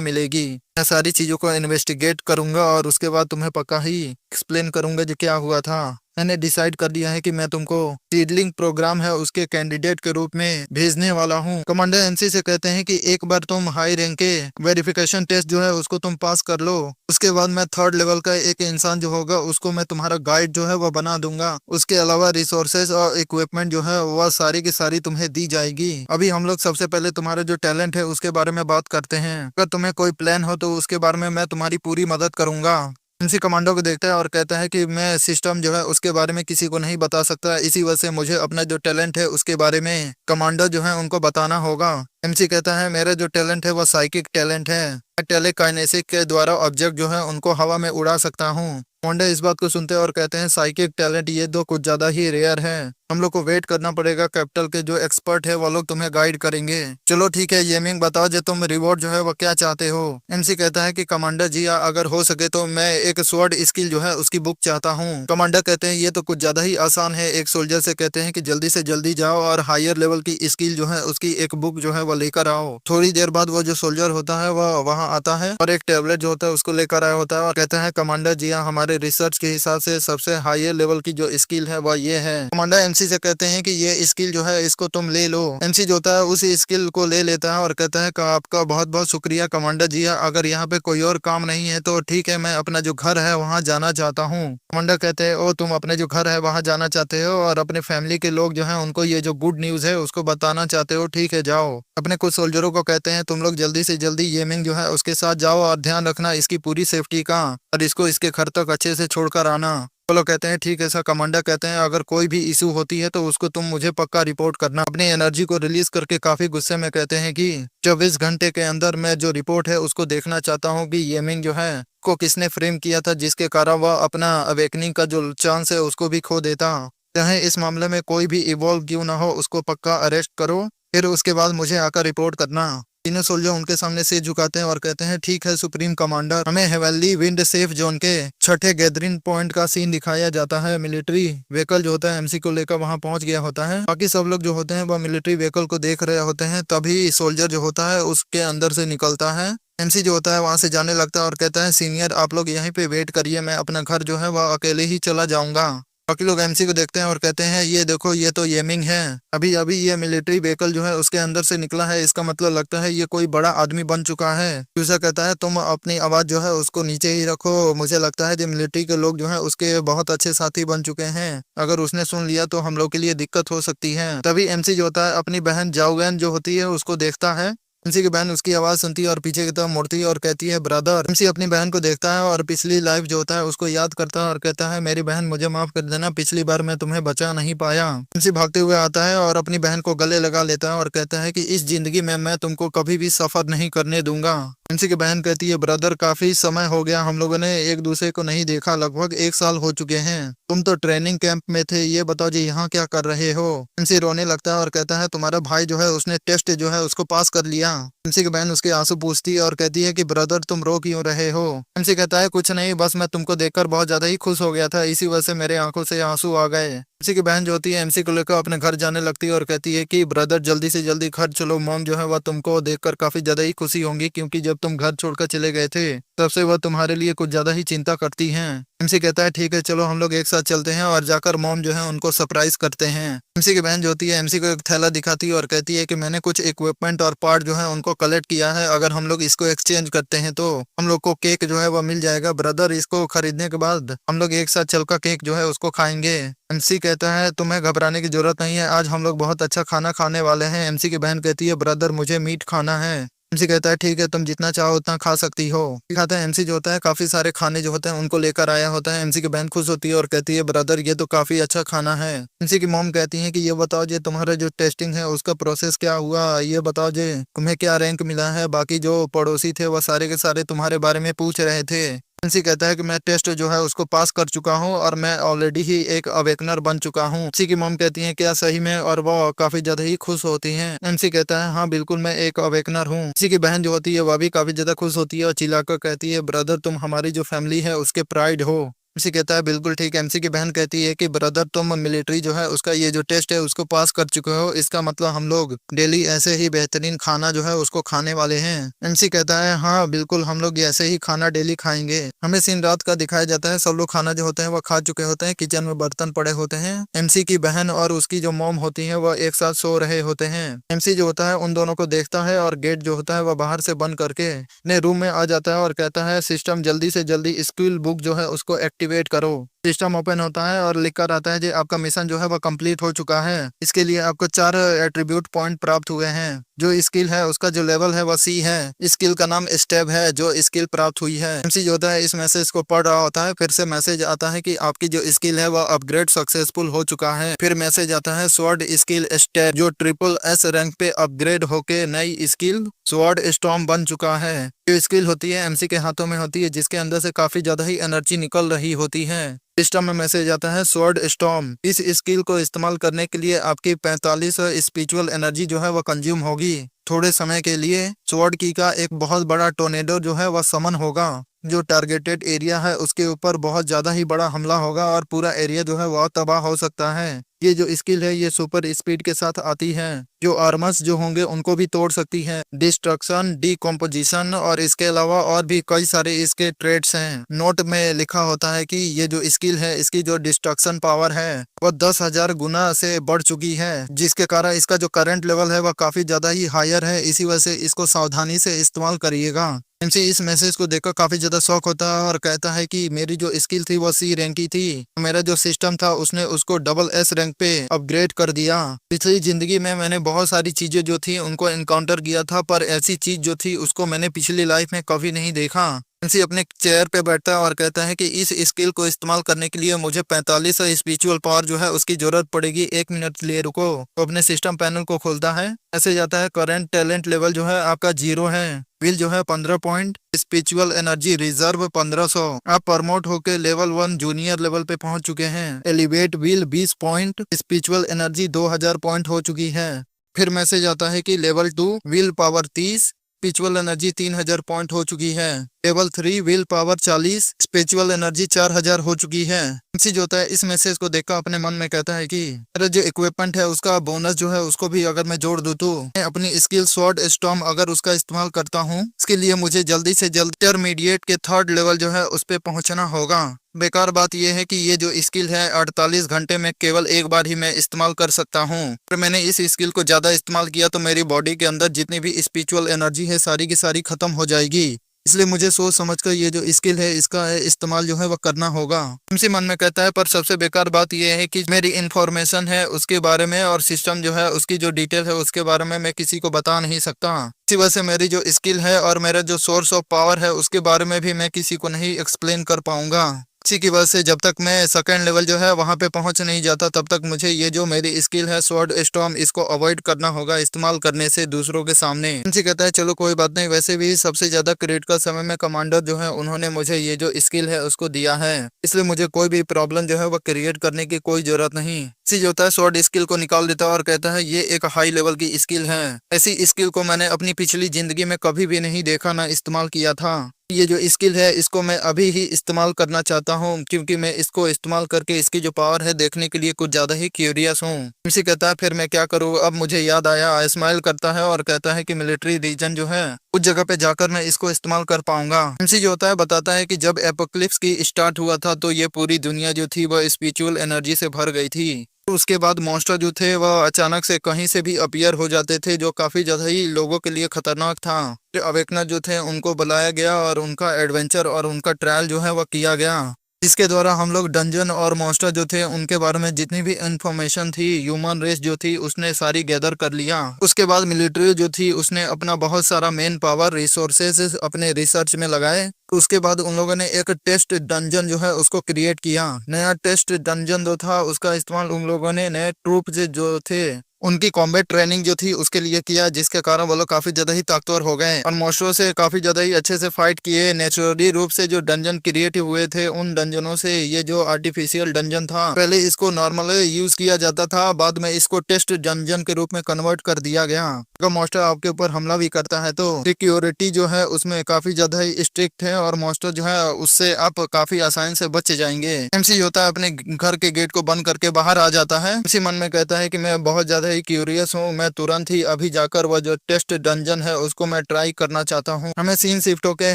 मिलेगी। मैं सारी चीजों को इन्वेस्टिगेट करूंगा और उसके बाद तुम्हें पक्का ही एक्सप्लेन करूंगा जो क्या हुआ था। मैंने डिसाइड कर लिया है कि मैं तुमको सीडलिंग प्रोग्राम है उसके कैंडिडेट के रूप में भेजने वाला हूँ। कमांडर एमसी से कहते हैं कि एक बार तुम हाई रैंक के वेरिफिकेशन टेस्ट जो है उसको तुम पास कर लो, उसके बाद मैं थर्ड लेवल का एक इंसान जो होगा उसको मैं तुम्हारा गाइड जो है वह बना दूंगा। उसके अलावा रिसोर्सेज और इक्विपमेंट जो है वह सारी की सारी तुम्हें दी जाएगी। अभी हम लोग सबसे पहले तुम्हारा जो टैलेंट है उसके बारे में बात करते हैं। अगर तुम्हें कोई प्लान हो तो उसके बारे में मैं तुम्हारी पूरी मदद करूंगा। एमसी कमांडो को देखता है और कहता है कि मैं सिस्टम जो है उसके बारे में किसी को नहीं बता सकता, इसी वजह से मुझे अपना जो टैलेंट है उसके बारे में कमांडो जो है उनको बताना होगा। एमसी कहता है मेरा जो टैलेंट है वह साइकिक टैलेंट है। मैं टेलीकाइनेसिस के द्वारा ऑब्जेक्ट जो है उनको हवा में उड़ा सकता हूँ। मोंडे इस बात को सुनते हैं और कहते हैं साइकिक टैलेंट ये दो कुछ ज्यादा ही रेयर है, हम लोग को वेट करना पड़ेगा। कैपिटल के जो एक्सपर्ट है वो लोग तुम्हें गाइड करेंगे। चलो ठीक है येमिंग, बताओ जो तुम रिवॉर्ड जो है वो क्या चाहते हो। एमसी कहता है कि कमांडर जी अगर हो सके तो मैं एक स्वॉर्ड स्किल जो है उसकी बुक चाहता हूँ। कमांडर कहते हैं ये तो कुछ ज्यादा ही आसान है। एक सोल्जर से कहते हैं कि जल्दी से जल्दी जाओ और हायर लेवल की स्किल जो है उसकी एक बुक जो है वो लेकर आओ। थोड़ी देर बाद वो जो सोल्जर होता है वह वहाँ आता है और एक टेबलेट जो होता है उसको लेकर आया होता है और कहता है कमांडर जी हमारे रिसर्च के हिसाब से सबसे हायर लेवल की जो स्किल है वह ये है। कमांडर एमसी से कहते हैं कि ये स्किल जो है इसको तुम ले लो। एमसी जो होता है उस स्किल को ले लेता है और कहता है कि आपका बहुत बहुत शुक्रिया कमांडर जी, अगर यहाँ पे कोई और काम नहीं है तो ठीक है, मैं अपना जो घर है वहाँ जाना चाहता हूँ। कमांडर कहते हैं ओ तुम अपने जो घर है वहाँ जाना चाहते हो और अपने फैमिली के लोग जो है उनको ये जो गुड न्यूज है उसको बताना चाहते हो, ठीक है जाओ। अपने कुछ सोल्जरों को कहते हैं तुम लोग जल्दी से जल्दी येमिंग जो है उसके साथ जाओ और ध्यान रखना इसकी पूरी सेफ्टी का और इसको इसके घर तक अच्छे से छोड़कर आना। वो लोग कहते हैं ठीक है सर। कमांडर कहते हैं अगर कोई भी इशू होती है तो उसको तुम मुझे पक्का रिपोर्ट करना। अपनी एनर्जी को रिलीज करके काफी गुस्से में कहते हैं कि 24 घंटे के अंदर मैं जो रिपोर्ट है उसको देखना चाहता हूँ कि येमिंग जो है को किसने फ्रेम किया था जिसके कारण वह अपना अवेकनिंग का जो चांस है उसको भी खो देता। चाहे इस मामले में कोई भी इवॉल्व क्यों ना हो उसको पक्का अरेस्ट करो, फिर उसके बाद मुझे आकर रिपोर्ट करना। तीनों सोल्जर उनके सामने सिर झुकाते हैं और कहते हैं ठीक है सुप्रीम कमांडर। हमें हेवनली विंड सेफ जोन के छठे गैदरिंग पॉइंट का सीन दिखाया जाता है। मिलिट्री व्हीकल जो होता है एमसी को लेकर वहां पहुंच गया होता है। बाकी सब लोग जो होते हैं वह मिलिट्री व्हीकल को देख रहे होते हैं। तभी सोल्जर जो होता है उसके अंदर से निकलता है। एमसी जो होता है वहां से जाने लगता है और कहता है सीनियर आप लोग यहीं पे वेट करिए, मैं अपना घर जो है वह अकेले ही चला जाऊंगा। बाकी लोग एमसी को देखते हैं और कहते हैं ये देखो ये तो येमिंग है, अभी अभी ये मिलिट्री व्हीकल जो है उसके अंदर से निकला है, इसका मतलब लगता है ये कोई बड़ा आदमी बन चुका है। दूसरा कहता है तुम अपनी आवाज जो है उसको नीचे ही रखो, मुझे लगता है जो मिलिट्री के लोग जो है उसके बहुत अच्छे साथी बन चुके हैं, अगर उसने सुन लिया तो हम लोग के लिए दिक्कत हो सकती है। तभी एमसी जो होता है अपनी बहन जाओगैन जो होती है उसको देखता है। एमसी की बहन उसकी आवाज सुनती है और पीछे की तरफ मुड़ती है और कहती है ब्रदर। एमसी अपनी बहन को देखता है और पिछली लाइफ जो होता है उसको याद करता है और कहता है मेरी बहन मुझे माफ कर देना, पिछली बार मैं तुम्हें बचा नहीं पाया। एमसी भागते हुए आता है और अपनी बहन को गले लगा लेता है और कहता है कि इस जिंदगी में मैं तुमको कभी भी सफर नहीं करने दूंगा। एमसी की बहन कहती है ब्रदर काफी समय हो गया, हम लोगों ने एक दूसरे को नहीं देखा, लगभग 1 साल हो चुके हैं। तुम तो ट्रेनिंग कैंप में थे, ये बताओ जी यहाँ क्या कर रहे हो। एमसी रोने लगता है और कहता है तुम्हारा भाई जो है उसने टेस्ट जो है उसको पास कर लिया। एमसी की बहन उसके आंसू पूछती है और कहती है कि ब्रदर तुम रो क्यों रहे हो। एमसी कहता है कुछ नहीं, बस मैं तुमको देखकर बहुत ज्यादा ही खुश हो गया था, इसी वजह से मेरे आंखों से आंसू आ गए। एमसी की बहन जो होती है एमसी को लेकर अपने घर जाने लगती है और कहती है कि ब्रदर जल्दी से जल्दी घर चलो, मॉम जो है वह तुमको देखकर काफी ज्यादा ही खुशी होंगी, क्योंकि जब तुम घर छोड़कर चले गए थे तब से वह तुम्हारे लिए कुछ ज्यादा ही चिंता करती हैं। एमसी कहता है ठीक है चलो हम लोग एक साथ चलते हैं और जाकर मॉम जो है उनको सरप्राइज करते हैं। एमसी की बहन जो होती है एमसी को एक थैला दिखाती है और कहती है कि मैंने कुछ इक्विपमेंट और पार्ट जो है उनको कलेक्ट किया है, अगर हम लोग इसको एक्सचेंज करते हैं तो हम लोग को केक जो है वह मिल जाएगा ब्रदर। इसको खरीदने के बाद हम लोग एक साथ चलकर केक जो है उसको खाएंगे। एमसी कहता है तुम्हें घबराने की जरूरत नहीं है, आज हम लोग बहुत अच्छा खाना खाने वाले हैं। एमसी की बहन कहती है ब्रदर मुझे मीट खाना है। एमसी कहता है ठीक है तुम जितना चाहो उतना खा सकती हो। दिखाता है एमसी जो होता है काफी सारे खाने जो होते हैं उनको लेकर आया होता है। एमसी की बहन खुश होती है और कहती है ब्रदर ये तो काफी अच्छा खाना है। एमसी की मॉम कहती है कि ये बताओ जे तुम्हारा जो टेस्टिंग है उसका प्रोसेस क्या हुआ, ये बताओ जे तुम्हें क्या रैंक मिला है। बाकी जो पड़ोसी थे वह सारे के सारे तुम्हारे बारे में पूछ रहे थे। एमसी कहता है कि मैं टेस्ट जो है उसको पास कर चुका हूँ और मैं ऑलरेडी ही एक अवेकनर बन चुका हूँ। एमसी की मॉम कहती है क्या सही में, और वो काफी ज्यादा ही खुश होती हैं। एमसी कहता है हाँ बिल्कुल मैं एक अवेकनर हूँ। एमसी की बहन जो होती है वह भी काफी ज्यादा खुश होती है और चिल्लाकर कहती है ब्रदर तुम हमारी जो फैमिली है उसके प्राइड हो। एमसी कहता है बिल्कुल ठीक है। एमसी की बहन कहती है कि ब्रदर तुम मिलिट्री जो है उसका ये जो टेस्ट है उसको पास कर चुके हो, इसका मतलब हम लोग डेली ऐसे ही बेहतरीन खाना जो है उसको खाने वाले हैं। एमसी कहता है हाँ बिल्कुल हम लोग ऐसे ही खाना डेली खाएंगे। हमें सीन रात का दिखाया जाता है, सब लोग खाना जो होते हैं वह खा चुके होते हैं, किचन में बर्तन पड़े होते हैं। एमसी की बहन और उसकी जो मॉम होती है वह एक साथ सो रहे होते हैं। एमसी जो होता है उन दोनों को देखता है और गेट जो होता है वह बाहर से बंद करके अपने रूम में आ जाता है और कहता है सिस्टम जल्दी से जल्दी स्कूल बुक जो है उसको एक्टिवेट करो। सिस्टम ओपन होता है और लिख कर आता है जी आपका मिशन जो है वह कंप्लीट हो चुका है। इसके लिए आपको 4 एट्रीब्यूट पॉइंट प्राप्त हुए हैं। जो स्किल है उसका जो लेवल है वह सी है। स्किल का नाम स्टेप है जो स्किल प्राप्त हुई है। एमसी जो होता है इस मैसेज को पढ़ रहा होता है, फिर से मैसेज आता है कि आपकी जो स्किल है वह अपग्रेड सक्सेसफुल हो चुका है। फिर मैसेज आता है स्वॉर्ड स्किल स्टेप जो ट्रिपल एस रैंक पे अपग्रेड होके नई स्किल स्वॉर्ड स्टॉर्म बन चुका है। जो स्किल होती है एमसी के हाथों में होती है जिसके अंदर से काफी ज्यादा ही एनर्जी निकल रही होती है। सिस्टम में मैसेज आता है स्वॉर्ड स्टॉर्म। इस स्किल को इस्तेमाल करने के लिए आपकी 45 स्पिरिचुअल एनर्जी जो है वह कंज्यूम होगी। थोड़े समय के लिए स्वॉर्ड की का एक बहुत बड़ा टोर्नेडो जो है वह समन होगा। जो टारगेटेड एरिया है उसके ऊपर बहुत ज्यादा ही बड़ा हमला होगा और पूरा एरिया जो है वह तबाह हो सकता है। ये जो स्किल है ये सुपर स्पीड के साथ आती है, जो आर्मर्स जो होंगे उनको भी तोड़ सकती है। डिस्ट्रक्शन, डिकम्पोजिशन और इसके अलावा और भी कई सारे इसके ट्रेड्स हैं। नोट में लिखा होता है कि ये जो स्किल है इसकी जो डिस्ट्रक्शन पावर है वह 10,000 गुना से बढ़ चुकी है, जिसके कारण इसका जो करंट लेवल है वह काफी ज्यादा ही हायर है। इसी वजह से इसको सावधानी से इस्तेमाल करिएगा। एमसी इस मैसेज को देखकर काफी ज्यादा शौक होता है और कहता है कि मेरी जो स्किल थी वो सी रैंक की थी, मेरा जो सिस्टम था उसने उसको डबल एस रैंक पे अपग्रेड कर दिया। पिछली जिंदगी में मैंने बहुत सारी चीजें जो थी उनको एनकाउंटर किया था, पर ऐसी चीज जो थी उसको मैंने पिछली लाइफ में कभी नहीं देखा। एमसी अपने चेयर पे बैठता है और कहता है कि इस स्किल को इस्तेमाल करने के लिए मुझे 45 स्पिरिचुअल पावर जो है उसकी जरूरत पड़ेगी। 1 मिनट लिए रुको। तो अपने सिस्टम पैनल को खोलता है, ऐसे जाता है करंट टैलेंट लेवल जो है आपका 0 है। विल जो है 15 पॉइंट, स्पिरिचुअल एनर्जी रिजर्व 1500। आप प्रमोट होके लेवल 1 जूनियर लेवल पे पहुंच चुके हैं। Elevate will 20 point, spiritual energy 2000 point हो चुकी है। फिर मैसेज आता है कि level 2 will power 30, spiritual energy 3000 point हो चुकी है। Level 3 will power 40, spiritual energy 4000 हो चुकी है। एमसी जो होता है इस मैसेज को देखकर अपने मन में कहता है कि मेरा जो इक्विपमेंट है उसका बोनस जो है उसको भी अगर मैं जोड़ दूं तो मैं अपनी स्किल स्वॉर्ड स्टॉर्म अगर उसका इस्तेमाल करता हूं, इसके लिए मुझे जल्दी से जल्द इंटरमीडिएट के 3rd लेवल जो है उस पे पहुंचना होगा। बेकार बात यह है कि ये जो स्किल है 48 घंटे में केवल एक बार ही मैं इस्तेमाल कर सकता हूँ। अगर मैंने इस स्किल को ज्यादा इस्तेमाल किया तो मेरी बॉडी के अंदर जितनी भी स्पिरिचुअल एनर्जी है सारी की सारी खत्म हो जाएगी। इसलिए मुझे सोच समझकर ये जो स्किल है इसका इस्तेमाल जो है वह करना होगा। एमसी मन में कहता है पर सबसे बेकार बात यह है कि मेरी इंफॉर्मेशन है उसके बारे में और सिस्टम जो है उसकी जो डिटेल है उसके बारे में मैं किसी को बता नहीं सकता। इसी वजह से मेरी जो स्किल है और मेरा जो सोर्स ऑफ पावर है उसके बारे में भी मैं किसी को नहीं एक्सप्लेन कर पाऊंगा। इसी की वजह से जब तक मैं 2nd लेवल जो है वहां पे पहुंच नहीं जाता तब तक मुझे ये जो मेरी स्किल है स्वॉर्ड स्टॉर्म इसको अवॉइड करना होगा इस्तेमाल करने से दूसरों के सामने। इनसे कहता है चलो कोई बात नहीं, वैसे भी सबसे ज्यादा क्रिटिकल समय में कमांडर जो है उन्होंने मुझे ये जो स्किल है उसको दिया है, इसलिए मुझे कोई भी प्रॉब्लम जो है वह क्रिएट करने की कोई जरूरत नहीं। इसी जो होता है स्वॉर्ड स्किल को निकाल देता है और कहता है ये एक हाई लेवल की स्किल है। ऐसी स्किल को मैंने अपनी पिछली जिंदगी में कभी भी नहीं देखा, ना इस्तेमाल किया था। ये जो स्किल है इसको मैं अभी ही इस्तेमाल करना चाहता हूँ, क्योंकि मैं इसको इस्तेमाल करके इसकी जो पावर है देखने के लिए कुछ ज्यादा ही क्यूरियस हूँ। एमसी कहता है फिर मैं क्या करूँ, अब मुझे याद आया। स्माइल करता है और कहता है कि मिलिट्री रीजन जो है उस जगह पे जाकर मैं इसको इस्तेमाल कर पाऊंगा। एमसी जो होता है बताता है कि जब एपोक्लिप्स की स्टार्ट हुआ था तो ये पूरी दुनिया जो थी वह स्पिरिचुअल एनर्जी से भर गई थी। उसके बाद मॉन्स्टर जो थे वह अचानक से कहीं से भी अपीयर हो जाते थे, जो काफी ज्यादा ही लोगों के लिए खतरनाक था। अवेकनर जो थे उनको बुलाया गया और उनका एडवेंचर और उनका ट्रायल जो है वह किया गया, जिसके द्वारा हम लोग डंजन और मॉन्स्टर जो थे उनके बारे में जितनी भी इंफॉर्मेशन थी ह्यूमन रेस जो थी उसने सारी गैदर कर लिया। उसके बाद मिलिट्री जो थी उसने अपना बहुत सारा मेन पावर रिसोर्सेज अपने रिसर्च में लगाए। उसके बाद उन लोगों ने एक टेस्ट डंजन जो है उसको क्रिएट किया। नया टेस्ट डंजन जो था उसका इस्तेमाल उन लोगों ने नए ट्रूप जो थे उनकी कॉम्बैट ट्रेनिंग जो थी उसके लिए किया, जिसके कारण वो लोग काफी ज्यादा ही ताकतवर हो गए और मॉन्स्टरों से काफी ज्यादा ही अच्छे से फाइट किए। नेचुरली रूप से जो डंजन क्रिएट हुए थे उन डंजनों से ये जो आर्टिफिशियल डंजन था पहले इसको नॉर्मल यूज किया जाता था, बाद में इसको टेस्ट डंजन के रूप में कन्वर्ट कर दिया गया। अगर मॉन्स्टर आपके ऊपर हमला भी करता है तो सिक्योरिटी जो है उसमें काफी ज्यादा ही स्ट्रिक्ट है और मॉन्स्टर जो है उससे आप काफी आसानी से बच जाएंगे। एमसी होता है अपने घर के गेट को बंद करके बाहर आ जाता है। एमसी मन में कहता है कि मैं बहुत ज्यादा ही क्यूरियस हूँ, मैं तुरंत ही अभी जाकर वह जो टेस्ट डंजन है उसको मैं ट्राई करना चाहता हूँ। हमें सीन शिफ्ट होकर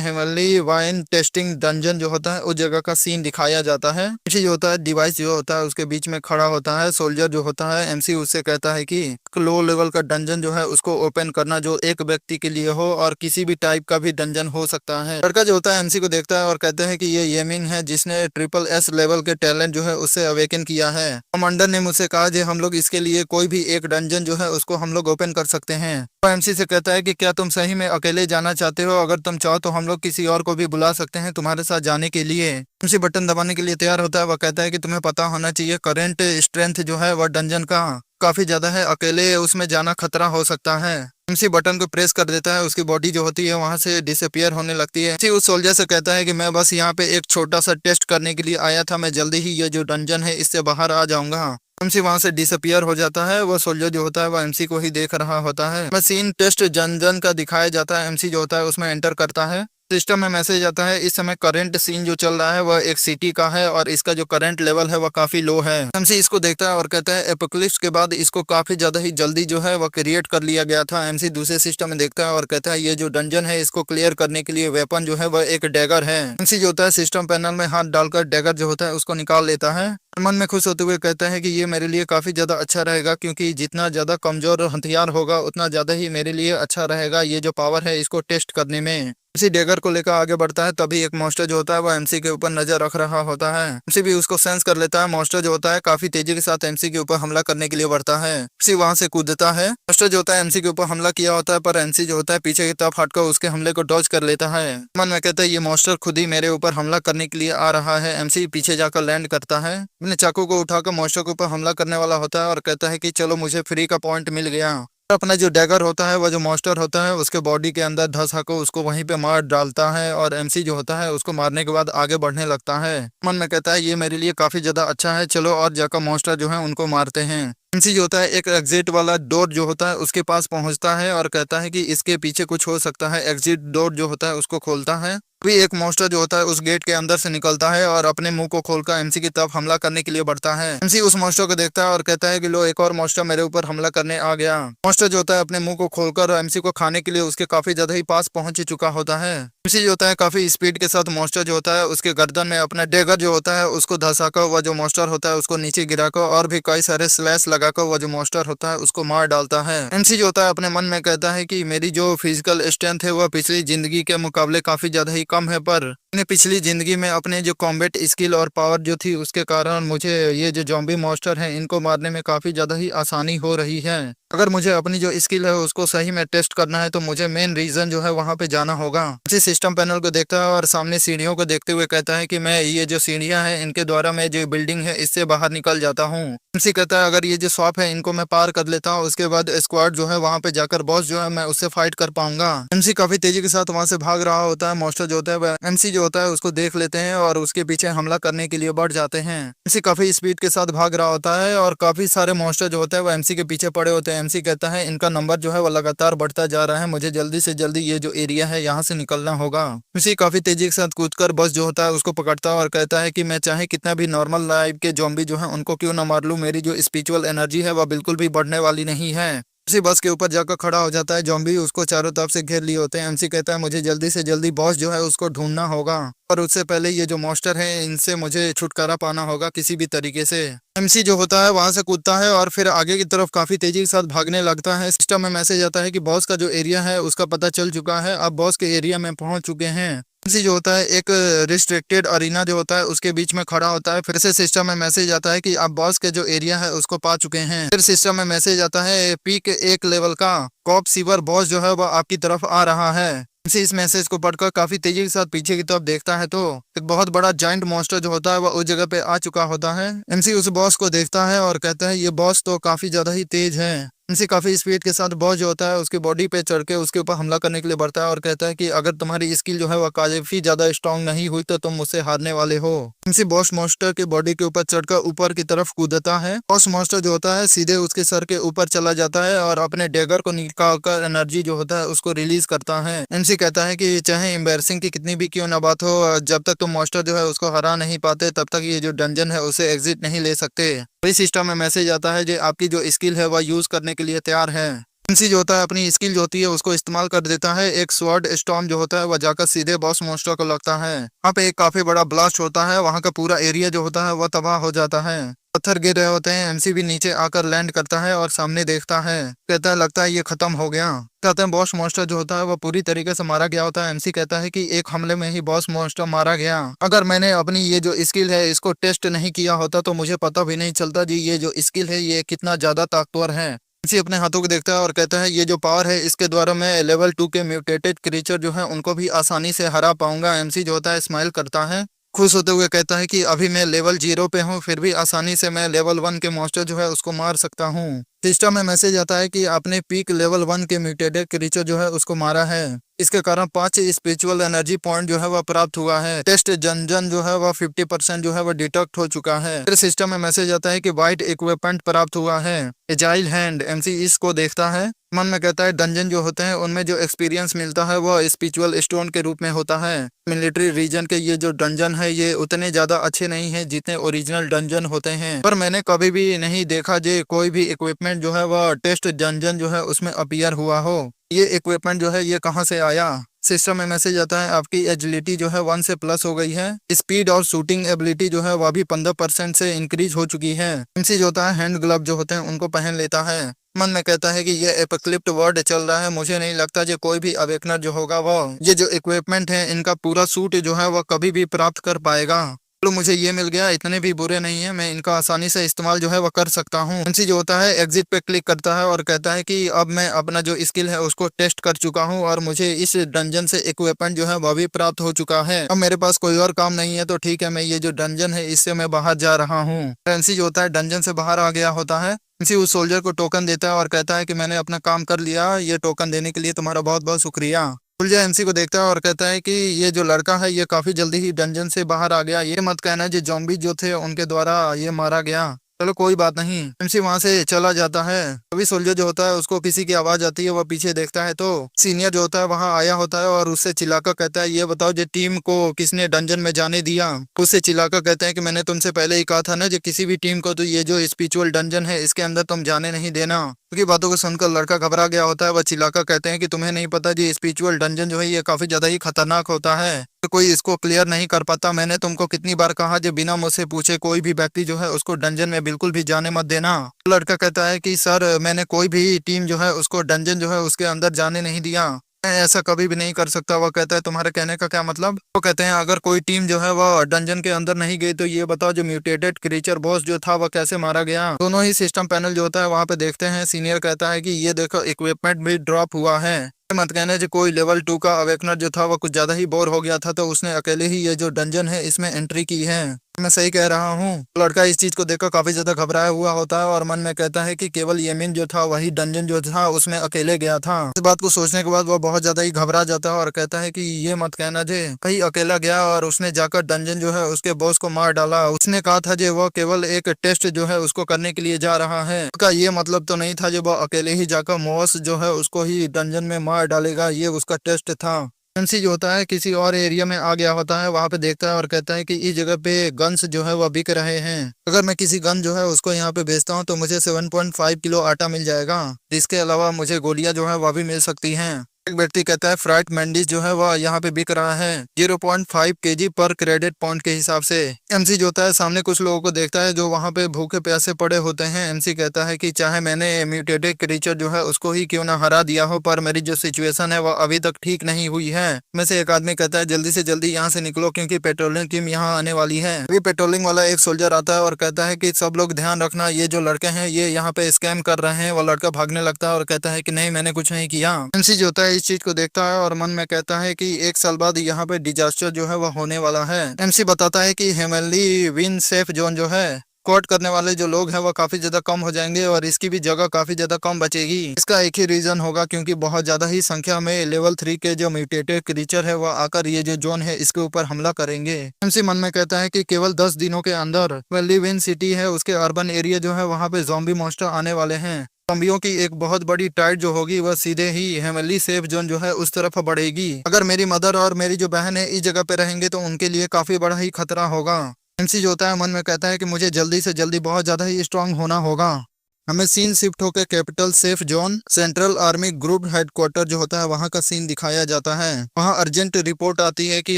हेवनली वाइन टेस्टिंग डंजन जो होता है उस जगह का सीन दिखाया जाता है। एमसी जो होता है डिवाइस जो होता है उसके बीच में खड़ा होता है। सोल्जर जो होता है एमसी उससे कहता है कि लो लेवल का डंजन जो है उसको ओपन करना जो एक व्यक्ति के लिए हो और किसी भी टाइप का भी डंजन हो सकता है। लड़का जो होता है एमसी को देखता है और कहते हैं कि ये येमिंग है जिसने ट्रिपल एस लेवल के टैलेंट जो है उससे अवेकन किया है। कमांडर ने मुझसे कहा कि हम लोग इसके लिए कोई भी एक डंजन जो है उसको हम लोग ओपन कर सकते हैं। तो एमसी से कहता है कि क्या तुम सही में अकेले जाना चाहते हो, अगर तुम चाहो तो हम लोग किसी और को भी बुला सकते हैं तुम्हारे साथ जाने के लिए। एमसी बटन दबाने के लिए तैयार होता है। वह कहता है कि तुम्हें पता होना चाहिए करंट स्ट्रेंथ जो है वह डंजन का काफी ज्यादा है, अकेले उसमें जाना खतरा हो सकता है। एमसी बटन को प्रेस कर देता है, उसकी बॉडी जो होती है वहां से डिसअपियर होने लगती है। एमसी उस सोल्जर से कहता है कि मैं बस यहाँ पे एक छोटा सा टेस्ट करने के लिए आया था, मैं जल्दी ही ये जो डंजन है इससे बाहर आ जाऊंगा। एमसी वहां से डिसअपियर हो जाता है। वो सोल्जर जो होता है वो एमसी को ही देख रहा होता है। मशीन टेस्ट डंजन का दिखाया जाता है। एमसी जो होता है उसमें एंटर करता है। सिस्टम में मैसेज आता है, इस समय करंट सीन जो चल रहा है वह एक सिटी का है और इसका जो करंट लेवल है वह काफी लो है। एमसी इसको देखता है और कहता है एपोक्लिप्स के बाद इसको काफी ज्यादा ही जल्दी जो है वह क्रिएट कर लिया गया था। एमसी दूसरे सिस्टम में देखता है और कहता है ये जो डंजन है इसको क्लियर करने के लिए वेपन जो है वह एक डैगर है। एमसी जो होता है सिस्टम पैनल में हाथ डालकर डैगर जो होता है उसको निकाल लेता है। मन में खुश होते हुए कहता है कि ये मेरे लिए काफी ज्यादा अच्छा रहेगा, क्योंकि जितना ज्यादा कमजोर हथियार होगा उतना ज्यादा ही मेरे लिए अच्छा रहेगा ये जो पावर है इसको टेस्ट करने में। इसी डेगर को लेकर आगे बढ़ता है, तभी एक मॉन्स्टर जो होता है वो एमसी के ऊपर नजर रख रहा होता है। एमसी भी उसको सेंस कर लेता है। मॉन्स्टर जो होता है काफी तेजी के साथ एमसी के ऊपर हमला करने के लिए बढ़ता है। एमसी वहां से कूदता है। मॉन्स्टर जो होता है एमसी के ऊपर हमला किया होता है, पर एमसी जो होता है पीछे की तरफ हटकर उसके हमले को डॉज कर लेता है। मन में कहता है ये मॉन्स्टर खुद ही मेरे ऊपर हमला करने के लिए आ रहा है। एमसी पीछे जाकर लैंड करता है, अपने चाकू को उठाकर मॉन्स्टर के ऊपर हमला करने वाला होता है और कहता है कि चलो मुझे फ्री का पॉइंट मिल गया। अपना जो डैगर होता है वह जो मॉन्स्टर होता है उसके बॉडी के अंदर धंसा को उसको वहीं पे मार डालता है और एमसी जो होता है उसको मारने के बाद आगे बढ़ने लगता है। मन में कहता है ये मेरे लिए काफी ज्यादा अच्छा है, चलो और जाकर मॉन्स्टर जो है उनको मारते हैं। एमसी जो होता है एक एग्जिट वाला डोर जो होता है उसके पास पहुंचता है और कहता है कि इसके पीछे कुछ हो सकता है। एग्जिट डोर जो होता है उसको खोलता है। अभी एक मॉन्स्टर जो होता है उस गेट के अंदर से निकलता है और अपने मुंह को खोलकर एमसी की तरफ हमला करने के लिए बढ़ता है। एमसी उस मॉन्स्टर को देखता है और कहता है कि लो एक और मॉन्स्टर मेरे ऊपर हमला करने आ गया। मॉन्स्टर जो होता है अपने मुंह को खोलकर एमसी को खाने के लिए उसके काफी ज्यादा ही पास पहुंच चुका होता है। एमसी जो होता है काफी स्पीड के साथ मॉन्स्टर जो होता है उसके गर्दन में अपना डेगर जो होता है उसको धंसाकर वह जो मॉन्स्टर होता है उसको नीचे गिराकर और भी कई सारे स्लैश लगाकर वह जो मॉन्स्टर होता है उसको मार डालता है। एमसी जो होता है अपने मन में कहता है कि मेरी जो फिजिकल स्ट्रेंथ है वह पिछली जिंदगी के मुकाबले काफी ज्यादा ही कम है, पर मैंने पिछली जिंदगी में अपने जो कॉम्बैट स्किल और पावर जो थी उसके कारण मुझे ये जो जॉम्बी मॉन्स्टर हैं इनको मारने में काफी ज्यादा ही आसानी हो रही है। अगर मुझे अपनी जो स्किल है उसको सही में टेस्ट करना है तो मुझे मेन रीजन जो है वहां पे जाना होगा। इसी सिस्टम पैनल को देखता है और सामने सीढ़ियों को देखते हुए कहता है कि मैं ये जो सीढ़ियां हैं इनके द्वारा मैं जो बिल्डिंग है इससे बाहर निकल जाता हूँ। एमसी कहता है अगर ये जो शॉप है इनको मैं पार कर लेता हूँ उसके बाद स्क्वाड जो है वहां पे जाकर बॉस जो है मैं उससे फाइट कर पाऊंगा। एमसी काफी तेजी के साथ वहां से भाग रहा होता है। मॉन्स्टर जो होता है वह एमसी जो होता है उसको देख लेते हैं और उसके पीछे हमला करने के लिए बढ़ जाते हैं। एमसी काफी स्पीड के साथ भाग रहा होता है और काफी सारे मॉन्स्टर जो होते हैं वो एमसी के पीछे पड़े होते हैं। एमसी कहता है इनका नंबर जो है वो लगातार बढ़ता जा रहा है, मुझे जल्दी से जल्दी ये जो एरिया है यहाँ से निकलना होगा। एमसी काफी तेजी के साथ कूदकर बॉस जो होता है उसको पकड़ता है और कहता है कि मैं चाहे कितना भी नॉर्मल लाइफ के ज़ॉम्बी जो है उनको क्यों ना मार लूं, मेरी जो स्पिरिचुअल एनर्जी है वह बिल्कुल भी बढ़ने वाली नहीं है। उसी बस के ऊपर जाकर खड़ा हो जाता है। जॉम्बी उसको चारों तरफ से घेर लिए होते हैं। एमसी कहता है मुझे जल्दी से जल्दी बॉस जो है उसको ढूंढना होगा और उससे पहले ये जो मॉन्स्टर है इनसे मुझे छुटकारा पाना होगा किसी भी तरीके से। एमसी जो होता है वहां से कूदता है और फिर आगे की तरफ काफी तेजी के साथ भागने लगता है। सिस्टम में मैसेज आता है कि बॉस का जो एरिया है उसका पता चल चुका है, अब बॉस के एरिया में पहुंच चुके हैं। एमसी जो होता है एक रिस्ट्रिक्टेड अरीना जो होता है उसके बीच में खड़ा होता है। फिर से सिस्टम में मैसेज आता है कि आप बॉस के जो एरिया है उसको पा चुके हैं। फिर सिस्टम में मैसेज आता है पीक 1 लेवल का कॉप सीवर बॉस जो है वह आपकी तरफ आ रहा है। एमसी इस मैसेज को पढ़कर काफी तेजी के साथ पीछे की तरफ देखता है तो एक बहुत बड़ा जाइंट मॉन्स्टर जो होता है वह उस जगह पे आ चुका होता है। एमसी उस बॉस को देखता है और कहता है ये बॉस तो काफी ज्यादा ही तेज है। एमसी काफी स्पीड के साथ बॉस जो होता है उसकी बॉडी पे चढ़ के उसके ऊपर हमला करने के लिए बढ़ता है और कहता है कि अगर तुम्हारी स्किल जो है वह काफी ज्यादा स्ट्रांग नहीं हुई तो तुम मुझसे हारने वाले हो। एमसी बॉस मॉन्स्टर की बॉडी के ऊपर चढ़कर ऊपर की तरफ कूदता है। बॉस मॉन्स्टर जो होता है सीधे उसके सर के ऊपर चला जाता है और अपने डैगर को निकालकर एनर्जी जो होता है उसको रिलीज करता है। एमसी कहता है कि चाहे एम्बैरसिंग की कितनी भी क्यों ना बात हो, जब तक तुम मॉन्स्टर जो है उसको हरा नहीं पाते तब तक ये जो डंजन है उसे एग्जिट नहीं ले सकते। वही सिस्टम में मैसेज आता है जो आपकी जो स्किल है वह यूज करने के लिए तैयार है। एमसी जो होता है अपनी स्किल जो होती है उसको इस्तेमाल कर देता है। एक स्वॉर्ड स्टॉर्म जो होता है वह जाकर सीधे बॉस मॉन्स्टर को लगता है। वहाँ पे एक काफी बड़ा ब्लास्ट होता है, वहाँ का पूरा एरिया जो होता है वह तबाह हो जाता है। पत्थर गिर रहे होते हैं। एमसी भी नीचे आकर लैंड करता है और सामने देखता है, कहता है लगता है ये खत्म हो गया। कहते हैं बॉस मॉन्स्टर जो होता है वह पूरी तरीके से मारा गया होता है। एमसी कहता है कि एक हमले में ही बॉस मॉन्स्टर मारा गया, अगर मैंने अपनी ये जो स्किल है इसको टेस्ट नहीं किया होता तो मुझे पता भी नहीं चलता जी ये जो स्किल है ये कितना ज्यादा ताकतवर है। एमसी अपने हाथों को देखता है और कहता है ये जो पावर है इसके द्वारा मैं लेवल 2 के म्यूटेटेड क्रीचर जो है उनको भी आसानी से हरा पाऊंगा। एमसी जो होता है स्माइल करता है, खुश होते हुए कहता है कि अभी मैं लेवल 0 पे हूँ फिर भी आसानी से मैं लेवल 1 के मॉन्स्टर जो है उसको मार सकता हूँ। सिस्टम में मैसेज आता है कि आपने पीक लेवल 1 के म्यूटेटेड क्रीचर जो है उसको मारा है, इसके कारण 5 स्पिरिचुअल एनर्जी पॉइंट जो है वह प्राप्त हुआ है। टेस्ट जंजन जो है वह 50% जो है वह डिटेक्ट हो चुका है। फिर सिस्टम में मैसेज आता है कि वाइट इक्विपमेंट प्राप्त हुआ है, एजाइल हैंड। एमसी इसको देखता है, मन में कहता है डंजन जो होते हैं उनमें जो एक्सपीरियंस मिलता है वह स्पिरिचुअल स्टोन के रूप में होता है। मिलिट्री रीजन के ये जो डंजन है ये उतने ज्यादा अच्छे नहीं है जितने ओरिजिनल डंजन होते हैं, पर मैंने कभी भी नहीं देखा जो कोई भी इक्विपमेंट जो है वह टेस्ट डंजन जो है उसमें अपीयर हुआ हो। ये इक्विपमेंट जो है ये कहाँ से आया। सिस्टम में मैसेज आता है आपकी एजिलिटी जो है 1 से प्लस हो गई है, स्पीड और शूटिंग एबिलिटी जो है वह भी 15% से इंक्रीज हो चुकी है। एमसी जो होता है हैंड ग्लव जो होते हैं उनको पहन लेता है। मन में कहता है कि ये एपोक्लिप्ट वर्ड चल रहा है, मुझे नहीं लगता जो कोई भी अवेकनर जो होगा वो ये जो इक्विपमेंट है इनका पूरा सूट जो है वह कभी भी प्राप्त कर पाएगा। चलो मुझे ये मिल गया, इतने भी बुरे नहीं है, मैं इनका आसानी से इस्तेमाल जो है वह कर सकता हूँ। एमसी जो होता है एग्जिट पे क्लिक करता है और कहता है कि अब मैं अपना जो स्किल है उसको टेस्ट कर चुका हूँ और मुझे इस डंजन से इक्विपमेंट जो है वह भी प्राप्त हो चुका है। अब मेरे पास कोई और काम नहीं है तो ठीक है मैं ये जो डंजन है इससे मैं बाहर जा रहा हूँ। एमसी जो होता है डंजन से बाहर आ गया होता है। एमसी उस सोल्जर को टोकन देता है और कहता है कि मैंने अपना काम कर लिया, ये टोकन देने के लिए तुम्हारा बहुत बहुत शुक्रिया। सुलझा एमसी को देखता है और कहता है कि ये जो लड़का है ये काफी जल्दी ही डंजन से बाहर आ गया, ये मत कहना जो जॉम्बी जो थे उनके द्वारा ये मारा गया। चलो कोई बात नहीं। एमसी वहां से चला जाता है। अभी सोल्जर जो होता है उसको किसी की आवाज आती है, वह पीछे देखता है तो सीनियर जो होता है वहां आया होता है और उससे चिल्लाकर कहता है ये बताओ जो टीम को किसने डंजन में जाने दिया। उससे चिल्लाकर कहते हैं कि मैंने तुमसे पहले ही कहा था ना जो किसी भी टीम को तो ये जो स्पिरिचुअल डंजन है इसके अंदर तुम जाने नहीं देना। उसकी बातों को सुनकर लड़का घबरा गया होता है, वह चिल्लाकर कहते हैं कि तुम्हें नहीं पता जी स्पिरिचुअल डंजन जो है ये काफी ज्यादा ही खतरनाक होता है, तो कोई इसको क्लियर नहीं कर पाता। मैंने तुमको कितनी बार कहा जो बिना मुझसे पूछे कोई भी व्यक्ति जो है उसको डंजन में बिल्कुल भी जाने मत देना। लड़का कहता है कि सर मैंने कोई भी टीम जो है उसको डंजन जो है उसके अंदर जाने नहीं दिया, मैं ऐसा कभी भी नहीं कर सकता। वो कहता है तुम्हारे कहने का क्या मतलब। वो कहते हैं अगर कोई टीम जो है वह डंजन के अंदर नहीं गई तो ये बताओ जो म्यूटेटेड क्रीचर बॉस जो था वह कैसे मारा गया। दोनों ही सिस्टम पैनल जो होता है वहां पे देखते हैं। सीनियर कहता है कि ये देखो इक्विपमेंट भी ड्रॉप हुआ है, मत कहना जो कोई लेवल 2 का अवेकनर जो था वह कुछ ज्यादा ही बोर हो गया था तो उसने अकेले ही ये जो डंजन है इसमें एंट्री की है। मैं सही कह रहा हूँ। लड़का इस चीज को देखकर काफी ज्यादा घबराया हुआ होता है और मन में कहता है कि केवल येमिन जो था वही डंजन जो था उसमें अकेले गया था। इस बात को सोचने के बाद वो बहुत ज्यादा ही घबरा जाता है और कहता है कि ये मत कहना जे कहीं अकेला गया और उसने जाकर डंजन जो है उसके बॉस को मार डाला। उसने कहा था जे वो केवल एक टेस्ट जो है उसको करने के लिए जा रहा है। उसका ये मतलब तो नहीं था जो वो अकेले ही जाकर मॉस जो है उसको ही डंजन में मार डालेगा, ये उसका टेस्ट था। एमसी जो होता है किसी और एरिया में आ गया होता है, वहां पे देखता है और कहता है कि इस जगह पे गन्स जो है वह बिक रहे हैं। अगर मैं किसी गन जो है उसको यहाँ पे बेचता हूँ तो मुझे 7.5 किलो आटा मिल जाएगा। इसके अलावा मुझे गोलियां जो है वह भी मिल सकती हैं। एक व्यक्ति कहता है फ्राइड मैंडीज जो है वह यहाँ पे बिक रहा है 0.5 केजी पर क्रेडिट पॉइंट के हिसाब से। एमसी जो होता है सामने कुछ लोगों को देखता है जो वहां पे भूखे प्यासे पड़े होते हैं। एमसी कहता है कि चाहे मैंने म्यूटेटेड क्रीचर जो है उसको ही क्यों ना हरा दिया हो, पर मेरी जो सिचुएशन है वह अभी तक ठीक नहीं हुई है। में से एक आदमी कहता है जल्दी से जल्दी यहाँ से निकलो क्योंकि पेट्रोलिंग टीम यहाँ आने वाली है। अभी पेट्रोलिंग वाला एक सोल्जर आता है और कहता है कि सब लोग ध्यान रखना, ये जो लड़के हैं ये यहाँ पे स्कैम कर रहे हैं। वो लड़का भागने लगता है और कहता है कि नहीं मैंने कुछ नहीं किया। एमसी जो होता है इस चीज को देखता है और मन में कहता है कि 1 साल बाद यहाँ पे डिजास्टर जो है वह होने वाला है। एमसी बताता है कि हेमनली विन सेफ जोन जो है कोट करने वाले जो लोग हैं वो काफी ज्यादा कम हो जाएंगे और इसकी भी जगह काफी ज्यादा कम बचेगी। इसका एक ही रीजन होगा क्योंकि बहुत ज्यादा ही संख्या में लेवल 3 के जो म्यूटेटेड क्रीचर है वो आकर ये जो जोन है इसके ऊपर हमला करेंगे। एमसी मन में कहता है कि केवल 10 दिनों के अंदर वह विन सिटी है उसके अर्बन एरिया जो है वहाँ पे ज़ॉम्बी मॉन्स्टर आने वाले हैं। ज़ॉम्बियों की एक बहुत बड़ी टाइड जो होगी वह सीधे ही हेमली सेफ जोन जो है उस तरफ बढ़ेगी। अगर मेरी मदर और मेरी जो बहन है इस जगह पे रहेंगे तो उनके लिए काफी बड़ा ही खतरा होगा। एमसी जो होता है मन में कहता है कि मुझे जल्दी से जल्दी बहुत ज्यादा ही स्ट्रांग होना होगा। हमें सीन शिफ्ट होकर capital safe zone central army group headquarter जो होता है वहां का सीन दिखाया जाता है। वहां अर्जेंट रिपोर्ट आती है कि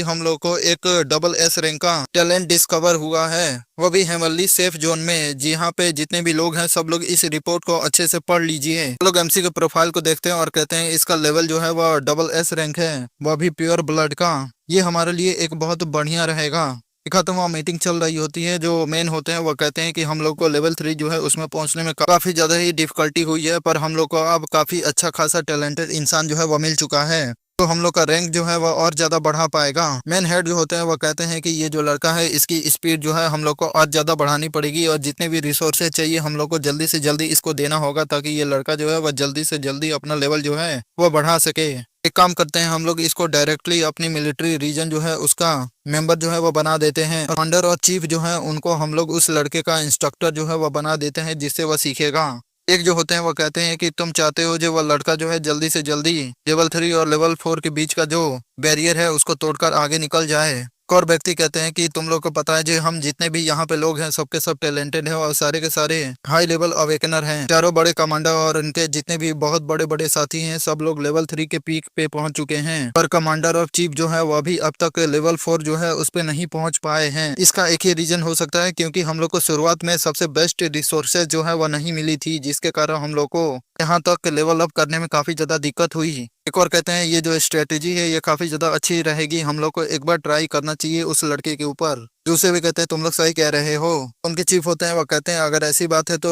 हम लोग को एक SS रैंक का टैलेंट डिस्कवर हुआ है, वो भी हेमली सेफ जोन में। जी हाँ पे जितने भी लोग हैं सब लोग इस रिपोर्ट को अच्छे से पढ़ लीजिए। लोग एमसी के प्रोफाइल को देखते हैं और कहते हैं इसका लेवल जो है वह SS रैंक है, वह भी प्योर ब्लड का। ये हमारे लिए एक बहुत बढ़िया रहेगा। देखा तो वहाँ मीटिंग चल रही होती है। जो मेन होते हैं वो कहते हैं कि हम लोग को लेवल 3 जो है उसमें पहुंचने में काफी ज्यादा ही डिफिकल्टी हुई है, पर हम लोग को अब काफी अच्छा खासा टैलेंटेड इंसान जो है वो मिल चुका है, तो हम लोग का रैंक जो है वह और ज्यादा बढ़ा पाएगा। मेन हेड जो होते हैं वो कहते हैं कि ये जो लड़का है इसकी स्पीड जो है हम लोग को और ज्यादा बढ़ानी पड़ेगी और जितने भी रिसोर्सेज चाहिए हम लोग को जल्दी से जल्दी इसको देना होगा ताकि ये लड़का जो है वह जल्दी से जल्दी अपना लेवल जो है वह बढ़ा सके। एक काम करते हैं हम लोग इसको डायरेक्टली अपनी मिलिट्री रीजन जो है उसका मेंबर जो है वो बना देते हैं। कमांडर और चीफ जो है उनको हम लोग उस लड़के का इंस्ट्रक्टर जो है वो बना देते हैं जिससे वह सीखेगा। एक जो होते हैं वो कहते हैं कि तुम चाहते हो जो वह लड़का जो है जल्दी से जल्दी लेवल 3 और लेवल 4 के बीच का जो बैरियर है उसको तोड़कर आगे निकल जाए। एक और व्यक्ति कहते हैं कि तुम लोग को पता है जो हम जितने भी यहाँ पे लोग हैं सबके सब टैलेंटेड हैं और सारे के सारे हाई लेवल अवेकनर हैं। चारों बड़े कमांडर और उनके जितने भी बहुत बड़े बड़े साथी हैं सब लोग लेवल 3 के पीक पे पहुंच चुके हैं, पर कमांडर और चीफ जो है वह भी अब तक लेवल 4 जो है उस पे नहीं पहुंच पाए हैं। इसका एक ही रीजन हो सकता है क्योंकि हम लोग को शुरुआत में सबसे बेस्ट रिसोर्सेज जो है वह नहीं मिली थी, जिसके कारण हम लोग को यहाँ तक लेवल अप करने में काफी ज्यादा दिक्कत हुई। एक और कहते हैं ये जो स्ट्रेटेजी है ये काफी ज्यादा अच्छी रहेगी, हम लोग को एक बार ट्राई करना चाहिए उस लड़के के ऊपर। दूसरे भी कहते हैं तुम लोग सही कह रहे हो। उनके चीफ होते हैं वो कहते हैं अगर ऐसी बात है तो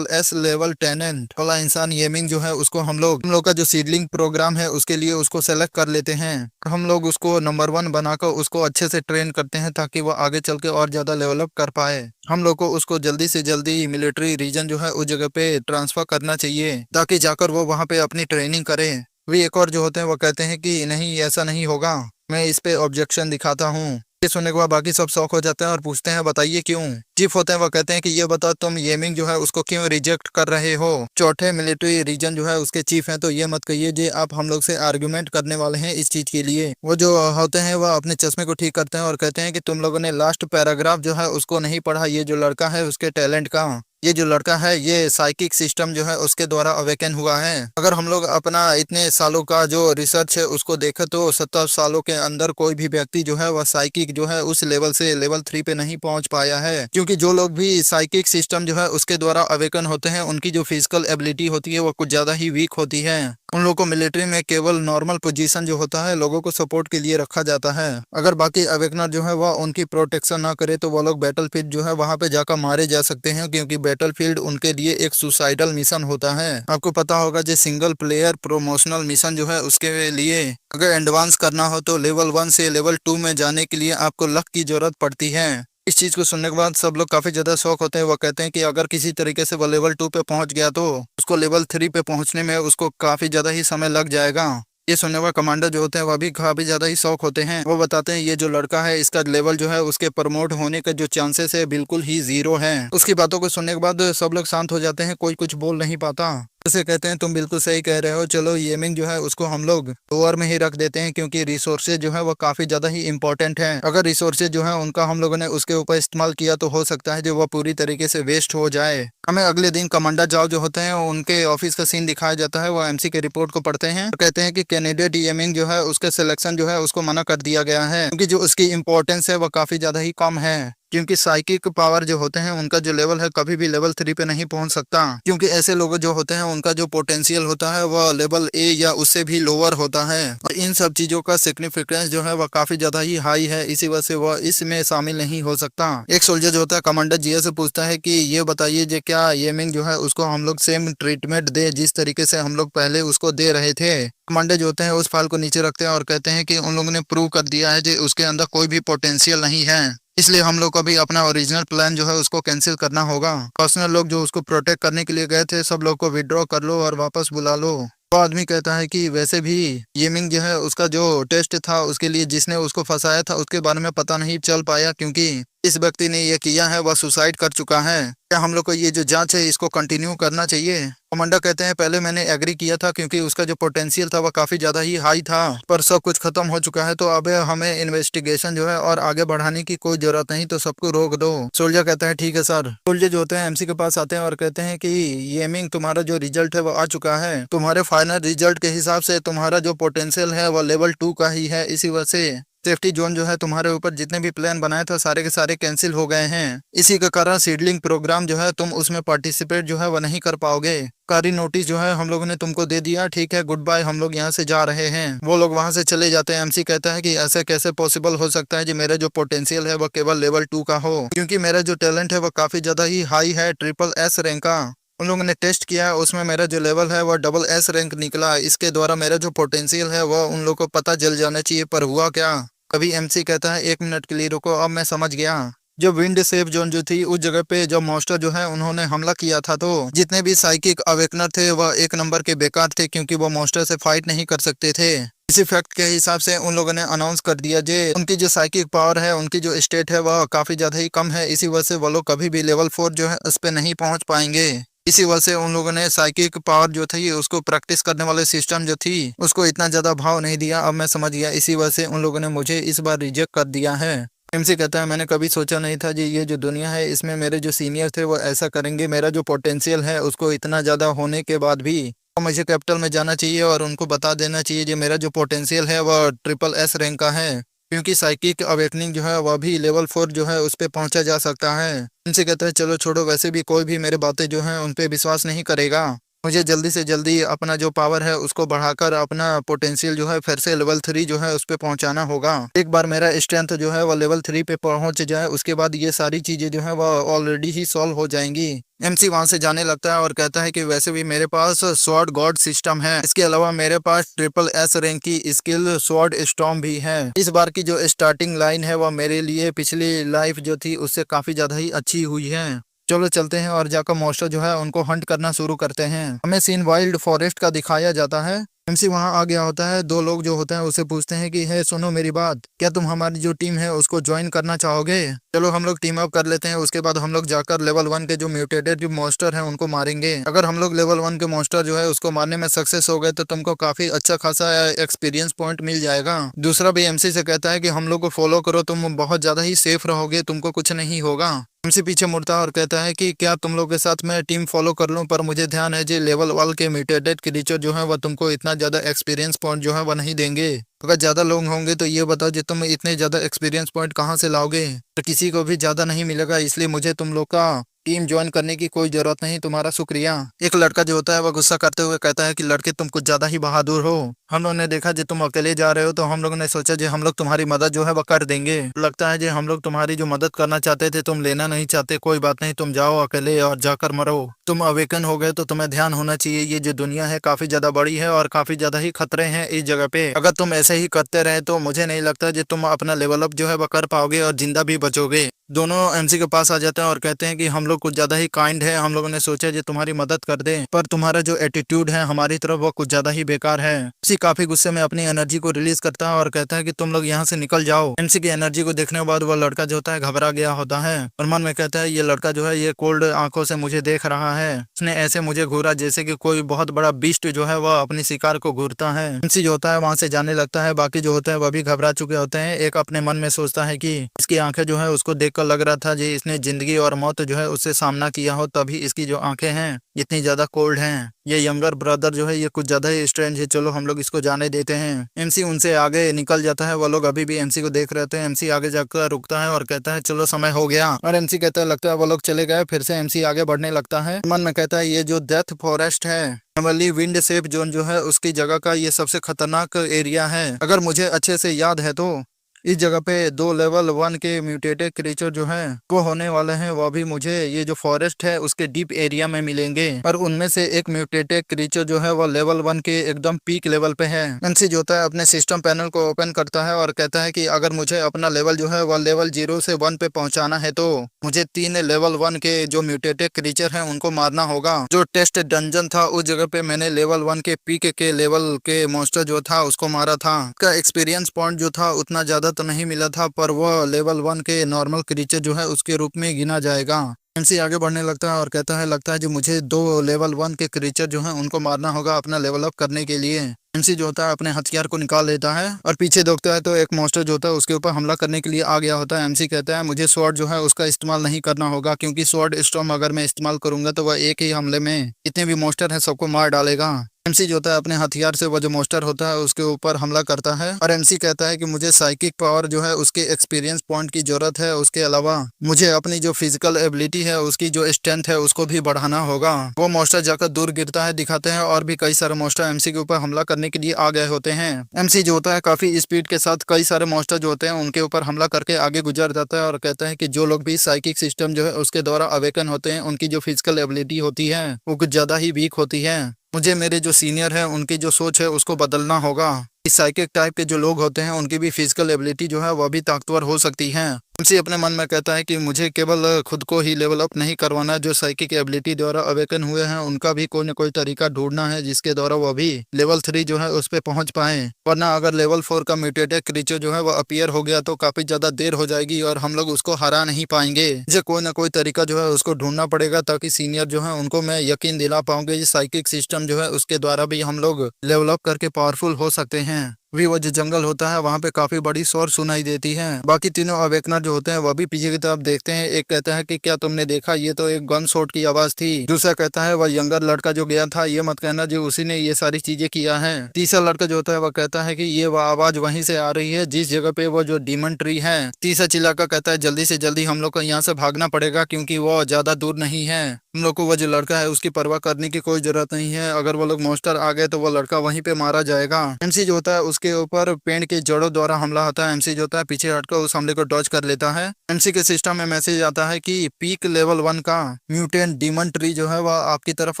SS लेवल टेनेंट वाला इंसान येमिंग जो है उसको हम लोग का जो सीडलिंग प्रोग्राम है उसके लिए उसको सेलेक्ट कर लेते हैं। हम लोग उसको नंबर 1 बनाकर उसको अच्छे से ट्रेन करते हैं ताकि वो आगे चल के और ज्यादा डेवलप कर पाए। हम लोग को उसको जल्दी से जल्दी मिलिट्री रीजन जो है उस जगह पे ट्रांसफर करना चाहिए ताकि जाकर वो वहाँ पे अपनी ट्रेनिंग करे। वे एक और जो होते हैं वो कहते हैं कि नहीं ऐसा नहीं होगा, मैं इस पे ऑब्जेक्शन दिखाता हूँ। ये सुनने के बाद बाकी सब शौक हो जाते हैं और पूछते हैं बताइए क्यों। चीफ होते हैं वो कहते हैं कि ये बताओ तुम येमिंग जो है उसको क्यों रिजेक्ट कर रहे हो। चौथे मिलिट्री रीजन जो है उसके चीफ हैं, तो ये मत कहिए जी आप हम लोग से आर्गुमेंट करने वाले हैं इस चीज के लिए। वो जो होते हैं वह अपने चश्मे को ठीक करते हैं और कहते हैं कि तुम लोगों ने लास्ट पैराग्राफ जो है उसको नहीं पढ़ा। ये जो लड़का है उसके टैलेंट का ये जो लड़का है ये साइकिक सिस्टम जो है उसके द्वारा अवेकन हुआ है। अगर हम लोग अपना इतने सालों का जो रिसर्च है उसको देखें तो 70 सालों के अंदर कोई भी व्यक्ति जो है वह साइकिक जो है उस लेवल से लेवल 3 पे नहीं पहुंच पाया है, क्योंकि जो लोग भी साइकिक सिस्टम जो है उसके द्वारा अवेकन होते हैं उनकी जो फिजिकल एबिलिटी होती है वो कुछ ज्यादा ही वीक होती है। उन लोगों को मिलिट्री में केवल नॉर्मल पोजीशन जो होता है लोगों को सपोर्ट के लिए रखा जाता है। अगर बाकी अवेकनर जो है वह उनकी प्रोटेक्शन ना करे तो वो लोग बैटलफील्ड जो है वहां पे जाकर मारे जा सकते हैं, क्योंकि बैटलफील्ड उनके लिए एक सुसाइडल मिशन होता है। आपको पता होगा जो सिंगल प्लेयर प्रोमोशनल मिशन जो है उसके लिए अगर एडवांस करना हो तो लेवल 1 से लेवल 2 में जाने के लिए आपको लक की जरूरत पड़ती है। इस चीज को सुनने के बाद सब लोग काफी ज्यादा शौक होते हैं। वो कहते हैं कि अगर किसी तरीके से वो लेवल 2 पे पहुंच गया तो उसको लेवल 3 पे पहुंचने में उसको काफी ज्यादा ही समय लग जाएगा। ये सुनने वाला कमांडर जो होते हैं वह भी काफी ज्यादा ही शौक होते हैं। वो बताते हैं ये जो लड़का है इसका लेवल जो है उसके प्रमोट होने का जो चांसेस है बिल्कुल ही जीरो है। उसकी बातों को सुनने के बाद सब लोग शांत हो जाते हैं, कोई कुछ बोल नहीं पाता। उसे कहते हैं तुम बिल्कुल सही कह रहे हो, चलो येमिंग जो है उसको हम लोग लोअर में ही रख देते हैं क्योंकि रिसोर्सेज जो है वो काफी ज्यादा ही इंपॉर्टेंट है। अगर रिसोर्सेज जो है उनका हम लोगों ने उसके ऊपर इस्तेमाल किया तो हो सकता है जो वो पूरी तरीके से वेस्ट हो जाए। हमें अगले दिन कमांडर जाओ जो होते हैं उनके ऑफिस का सीन दिखाया जाता है। वो एमसी के रिपोर्ट को पढ़ते हैं और कहते हैं कि कैंडिडेट येमिंग जो है उसके सिलेक्शन जो है उसको मना कर दिया गया है क्योंकि जो उसकी इम्पोर्टेंस है वो काफी ज्यादा ही कम है। क्योंकि साइकिक पावर जो होते हैं उनका जो लेवल है कभी भी लेवल 3 पे नहीं पहुंच सकता, क्योंकि ऐसे लोग जो होते हैं उनका जो पोटेंशियल होता है वह लेवल ए या उससे भी लोअर होता है। और इन सब चीजों का सिग्निफिकेंस जो है वह काफी ज्यादा ही हाई है, इसी वजह से वह इसमें शामिल नहीं हो सकता। एक सोल्जर जो होता है कमांडर जिया से पूछता है कि ये बताइए जो क्या येमिंग जो है उसको हम लोग सेम ट्रीटमेंट दे जिस तरीके से हम लोग पहले उसको दे रहे थे। कमांडर जो होते हैं उस फाइल को नीचे रखते हैं और कहते हैं कि उन लोगों ने प्रूव कर दिया है कि उसके अंदर कोई भी पोटेंशियल नहीं है, इसलिए हम लोग को भी अपना ओरिजिनल प्लान जो है उसको कैंसिल करना होगा। पर्सनल लोग जो उसको प्रोटेक्ट करने के लिए गए थे सब लोग को विड्रॉ कर लो और वापस बुला लो। वो आदमी कहता है कि वैसे भी येमिंग जो है उसका जो टेस्ट था उसके लिए जिसने उसको फंसाया था उसके बारे में पता नहीं चल पाया क्योंकि इस व्यक्ति ने ये किया है वह सुसाइड कर चुका है। क्या हम लोग को ये जो जांच है इसको कंटिन्यू करना चाहिए? कमांडर कहते हैं पहले मैंने एग्री किया था क्योंकि उसका जो पोटेंशियल था वह काफी ज्यादा ही हाई था, पर सब कुछ खत्म हो चुका है तो अब हमें इन्वेस्टिगेशन जो है और आगे बढ़ाने की कोई जरूरत नहीं, तो सबको रोक दो। सोल्जर कहता है ठीक है सर। सोल्जर जो होते हैं एमसी के पास आते हैं और कहते हैं कि येमिंग तुम्हारा जो रिजल्ट है वो आ चुका है, तुम्हारे फाइनल रिजल्ट के हिसाब से तुम्हारा जो पोटेंशियल है वो लेवल 2 का ही है, इसी वजह से सेफ्टी जोन जो है तुम्हारे ऊपर जितने भी प्लान बनाए थे सारे के सारे कैंसिल हो गए हैं। इसी के कारण सीडलिंग प्रोग्राम जो है तुम उसमें पार्टिसिपेट जो है वो नहीं कर पाओगे। कारी नोटिस जो है हम लोगों ने तुमको दे दिया, ठीक है गुड बाय, हम लोग यहाँ से जा रहे हैं। वो लोग वहां से चले जाते हैं। एमसी कहता है कि ऐसे कैसे पॉसिबल हो सकता है कि मेरा जो पोटेंशियल है वो केवल लेवल 2 का हो, क्योंकि मेरा जो टैलेंट है वो काफी ज्यादा ही हाई है, SSS रैंक का। उन लोगों ने टेस्ट किया है उसमें मेरा जो लेवल है वो SS रैंक निकला। इसके द्वारा मेरा जो पोटेंशियल है वो उन लोगों को पता चल जाना चाहिए, पर हुआ क्या? अभी एमसी कहता है 1 मिनट के लिए रुको, अब मैं समझ गया। जो विंड सेफ जोन जो थी उस जगह पे जब मॉन्स्टर जो है उन्होंने हमला किया था तो जितने भी साइकिक अवेकनर थे वह 1 नंबर के बेकार थे क्योंकि वो मॉन्स्टर से फाइट नहीं कर सकते थे। इसी फैक्ट के हिसाब से उन लोगों ने अनाउंस कर दिया जे उनकी जो साइकिक पावर है उनकी जो स्टेट है वह काफी ज्यादा ही कम है, इसी वजह से वो लोग कभी भी लेवल 4 जो है उस पे नहीं पहुंच पाएंगे। इसी वजह से उन लोगों ने साइकिक पावर जो थी उसको प्रैक्टिस करने वाले सिस्टम जो थी उसको इतना ज्यादा भाव नहीं दिया। अब मैं समझ गया, इसी वजह से उन लोगों ने मुझे इस बार रिजेक्ट कर दिया है। एमसी कहता है मैंने कभी सोचा नहीं था जी ये जो दुनिया है इसमें मेरे जो सीनियर थे वो ऐसा करेंगे। मेरा जो पोटेंशियल है उसको इतना ज्यादा होने के बाद भी मुझे कैपिटल में जाना चाहिए और उनको बता देना चाहिए कि मेरा जो पोटेंशियल है वह SSS रैंक का है, क्योंकि साइकिक अवेकनिंग जो है वह भी लेवल 4 जो है उस पे पहुंचा जा सकता है। इनसे कहते हैं चलो छोड़ो, वैसे भी कोई भी मेरे बातें जो हैं उन पे विश्वास नहीं करेगा। मुझे जल्दी से जल्दी अपना जो पावर है उसको बढ़ाकर अपना पोटेंशियल जो है फिर से लेवल 3 जो है उस पे पहुंचाना होगा। एक बार मेरा स्ट्रेंथ जो है वो लेवल 3 पे पहुंच जाए उसके बाद ये सारी चीजें जो है वो ऑलरेडी ही सॉल्व हो जाएंगी। एमसी वहां से जाने लगता है और कहता है कि वैसे भी मेरे पास स्वॉर्ड गॉड सिस्टम है, इसके अलावा मेरे पास SSS रैंक की स्किल स्वॉर्ड स्टॉर्म भी है। इस बार की जो स्टार्टिंग लाइन है वह मेरे लिए पिछली लाइफ जो थी उससे काफी ज्यादा ही अच्छी हुई है। चलो चलते हैं और जाकर मॉन्स्टर जो है उनको हंट करना शुरू करते हैं। हमें सीन वाइल्ड फॉरेस्ट का दिखाया जाता है। एमसी वहां आ गया होता है। दो लोग जो होते हैं उसे पूछते हैं कि है सुनो मेरी बात, क्या तुम हमारी जो टीम है उसको ज्वाइन करना चाहोगे? चलो हम लोग टीम अप कर लेते हैं, उसके बाद हम लोग जाकर लेवल 1 के जो म्यूटेटेड जो मॉन्स्टर हैं उनको मारेंगे। अगर हम लोग लेवल 1 के मॉन्स्टर जो है उसको मारने में सक्सेस हो गए तो तुमको काफी अच्छा खासा एक्सपीरियंस पॉइंट मिल जाएगा। दूसरा भी एमसी से कहता है कि हम लोग को फॉलो करो, तुम बहुत ज्यादा ही सेफ रहोगे, तुमको कुछ नहीं होगा। एमसी पीछे मुड़ता है और कहता है कि क्या तुम लोग के साथ मैं टीम फॉलो कर लूं, पर मुझे ध्यान है जी लेवल 1 के म्यूटेटेड क्रीचर जो है वह तुमको इतना ज्यादा एक्सपीरियंस पॉइंट जो है वह नहीं देंगे। अगर ज्यादा लोग होंगे तो ये बताओ जी तुम इतने ज्यादा एक्सपीरियंस पॉइंट कहाँ से लाओगे? तो किसी को भी ज्यादा नहीं मिलेगा, इसलिए मुझे तुम लोग का टीम ज्वाइन करने की कोई जरूरत नहीं, तुम्हारा शुक्रिया। एक लड़का जो होता है वह गुस्सा करते हुए कहता है कि लड़के तुम कुछ ज्यादा ही बहादुर हो, हम लोगों ने देखा जी तुम अकेले जा रहे हो, तो हम लोगों ने सोचा जी हम लोग तुम्हारी मदद जो है वो कर देंगे। लगता है जी हम लोग तुम्हारी जो मदद करना चाहते थे तुम लेना नहीं चाहते, कोई बात नहीं, तुम जाओ अकेले और जाकर मरो। तुम अवेकन हो गए तो तुम्हें ध्यान होना चाहिए, ये जो दुनिया है काफी ज्यादा बड़ी है और काफी ज्यादा ही खतरे हैं इस जगह पे। अगर तुम ऐसे ही करते रहे तो मुझे नहीं लगता जी तुम अपना लेवल अप जो है वो कर पाओगे और जिंदा भी बचोगे। दोनों एमसी के पास आ जाते हैं और कहते हैं कि हम लोग कुछ ज्यादा ही काइंड है, हम लोगों ने सोचा जी तुम्हारी मदद कर दे, पर तुम्हारा जो एटीट्यूड है हमारी तरफ वो कुछ ज्यादा ही बेकार है। एमसी काफी गुस्से में अपनी एनर्जी को रिलीज करता है और कहता है कि तुम लोग यहाँ से निकल जाओ। एमसी की एनर्जी को देखने के बाद वह लड़का जो होता है घबरा गया होता है और मन में कहता है ये लड़का जो है ये कोल्ड आंखों से मुझे देख रहा है, उसने ऐसे मुझे घूरा जैसे कि कोई बहुत बड़ा बीस्ट जो है वह अपनी शिकार को घूरता है। एमसी जो होता है वहां से जाने लगता है, बाकी जो होता है वह भी घबरा चुके होते हैं। एक अपने मन में सोचता है कि इसकी आंखें जो है उसको देखकर लग रहा था जी इसने जिंदगी और मौत जो है उससे सामना किया हो, तभी इसकी जो आंखें हैं इतनी ज्यादा कोल्ड हैं। ये यंगर ब्रदर जो है ये कुछ ज्यादा ही स्ट्रेंज है, चलो हम लोग इसको जाने देते हैं। एमसी उनसे आगे निकल जाता है, वो लोग अभी भी एमसी को देख रहे थे। एमसी आगे जाकर रुकता है और कहता है चलो समय हो गया, और एमसी कहता है लगता है वो लोग चले गए। फिर से एमसी आगे बढ़ने लगता है, मन में कहता है ये जो डेथ फॉरेस्ट है वाली विंड सेफ जोन जो है उसकी जगह का ये सबसे खतरनाक एरिया है। अगर मुझे अच्छे से याद है तो इस जगह पे 2 लेवल 1 के म्यूटेटेड क्रीचर जो है वो होने वाले हैं, वो भी मुझे ये जो फॉरेस्ट है उसके डीप एरिया में मिलेंगे। और उनमें से एक म्यूटेटेड क्रीचर जो है वो लेवल 1 के एकदम पीक लेवल पे है। एमसी जो होता है अपने सिस्टम पैनल को ओपन करता है और कहता है कि अगर मुझे अपना लेवल जो है वो लेवल 0 से 1 पे पहुंचाना है तो मुझे 3 लेवल 1 के जो म्यूटेटेड क्रीचर है उनको मारना होगा। जो टेस्ट डंजन था उस जगह पे मैंने लेवल 1 के पीक के लेवल के मॉन्स्टर जो था उसको मारा था। उसका एक्सपीरियंस पॉइंट जो था उतना ज्यादा तो नहीं मिला था, पर वह लेवल 1 के नॉर्मल क्रीचर जो है उसके रूप में गिना जाएगा। एमसी आगे बढ़ने लगता है और कहता है लगता है जो मुझे 2 लेवल 1 के क्रीचर जो है उनको मारना होगा अपना लेवल अप करने के लिए। एमसी जो होता है अपने हथियार को निकाल लेता है और पीछे देखता है तो एक मॉन्स्टर जो होता है उसके ऊपर हमला करने के लिए आ गया होता है। एमसी कहता है मुझे स्वॉर्ड जो है उसका इस्तेमाल नहीं करना होगा, क्योंकि स्वॉर्ड स्टॉर्म अगर मैं इस्तेमाल करूंगा तो वह एक ही हमले में जितने भी मॉन्स्टर है सबको मार डालेगा। एमसी जो होता है अपने हथियार से वो जो मॉन्स्टर होता है उसके ऊपर हमला करता है और एमसी कहता है कि मुझे साइकिक पावर जो है उसके एक्सपीरियंस पॉइंट की जरूरत है, उसके अलावा मुझे अपनी जो फिजिकल एबिलिटी है उसकी जो स्ट्रेंथ है उसको भी बढ़ाना होगा। वो मॉन्स्टर जाकर दूर गिरता है, दिखाते हैं और भी कई सारे मॉन्स्टर एमसी के ऊपर हमला करने के लिए आ गए होते हैं। एमसी जो होता है काफी स्पीड के साथ कई सारे मॉन्स्टर जो होते हैं उनके ऊपर हमला करके आगे गुजर जाता है और कहता है कि जो लोग भी साइकिक सिस्टम जो है उसके द्वारा अवेकन होते हैं उनकी जो फिजिकल एबिलिटी होती है वो कुछ ज्यादा ही वीक होती है। मुझे मेरे जो सीनियर है उनकी जो सोच है उसको बदलना होगा। इस साइकिक टाइप के जो लोग होते हैं उनकी भी फिजिकल एबिलिटी जो है वह भी ताकतवर हो सकती है। एमसी अपने मन में कहता है कि मुझे केवल खुद को ही लेवल अप नहीं करवाना, जो साइकिक एबिलिटी द्वारा अवेकन हुए हैं उनका भी कोई न कोई तरीका ढूंढना है जिसके द्वारा वह भी लेवल 3 जो है उस पे पहुंच पाए। वरना अगर लेवल 4 का म्यूटेटेड क्रीचर जो है वह अपीयर हो गया तो काफी ज्यादा देर हो जाएगी और हम लोग उसको हरा नहीं पाएंगे। मुझे कोई ना कोई तरीका जो है उसको ढूंढना पड़ेगा ताकि सीनियर जो है उनको मैं यकीन दिला पाऊंगे साइकिक सिस्टम जो है उसके द्वारा भी हम लोग लेवल अप करके पावरफुल हो सकते हैं। भी वो जो जंगल होता है वहाँ पे काफी बड़ी शोर सुनाई देती है। बाकी तीनों अवेकनर जो होते हैं वह भी पीछे की तरफ देखते हैं। एक कहता है कि क्या तुमने देखा, ये तो एक गन शॉट की आवाज थी। दूसरा कहता है वह यंगर लड़का जो गया था ये मत कहना जो उसी ने ये सारी चीजें किया है। तीसरा लड़का जो होता है वह कहता है कि ये वह आवाज वहीं से आ रही है जिस जगह पे वो जो डीमन ट्री है। तीसरा चिल्लाकर कहता है जल्दी से जल्दी हम लोग को यहाँ से भागना पड़ेगा क्योंकि वो ज्यादा दूर नहीं है। हम लोग को वो जो लड़का है उसकी परवाह करने की कोई जरूरत नहीं है, अगर वो लोग मॉन्स्टर आ गए तो वो लड़का वहीं पे मारा जाएगा। एमसी जो होता है उसके ऊपर पेड़ के जड़ों द्वारा हमला होता है। एमसी जो होता है पीछे हटकर उस हमले को डॉज कर लेता है। एमसी के सिस्टम में मैसेज आता है कि पीक लेवल 1 का म्यूटेंट डीमन ट्री जो है वह आपकी तरफ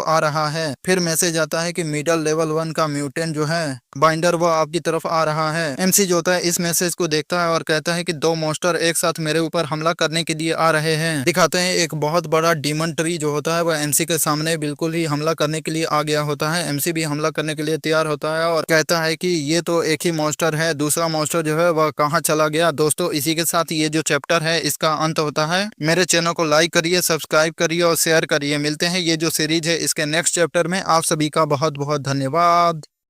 आ रहा है। फिर मैसेज आता है कि मिडल लेवल 1 का म्यूटेंट जो है बाइंडर वह आपकी तरफ आ रहा है। एमसी जो होता है इस मैसेज को देखता है और कहता है कि 2 मॉन्स्टर एक साथ मेरे ऊपर हमला करने के लिए आ रहे हैं। दिखाते हैं एक बहुत बड़ा डीमन ट्री जो होता है वह एमसी के सामने बिल्कुल ही हमला करने के लिए आ गया होता है। एमसी भी हमला करने के लिए तैयार होता है और कहता है कि ये तो एक ही मॉन्स्टर है, दूसरा मॉन्स्टर जो है वह कहाँ चला गया। दोस्तों इसी के साथ ये जो चैप्टर है इसका अंत होता है। मेरे चैनल को लाइक करिए, सब्सक्राइब करिए और शेयर करिए। मिलते हैं ये जो सीरीज है इसके नेक्स्ट चैप्टर में। आप सभी का बहुत बहुत धन्यवाद।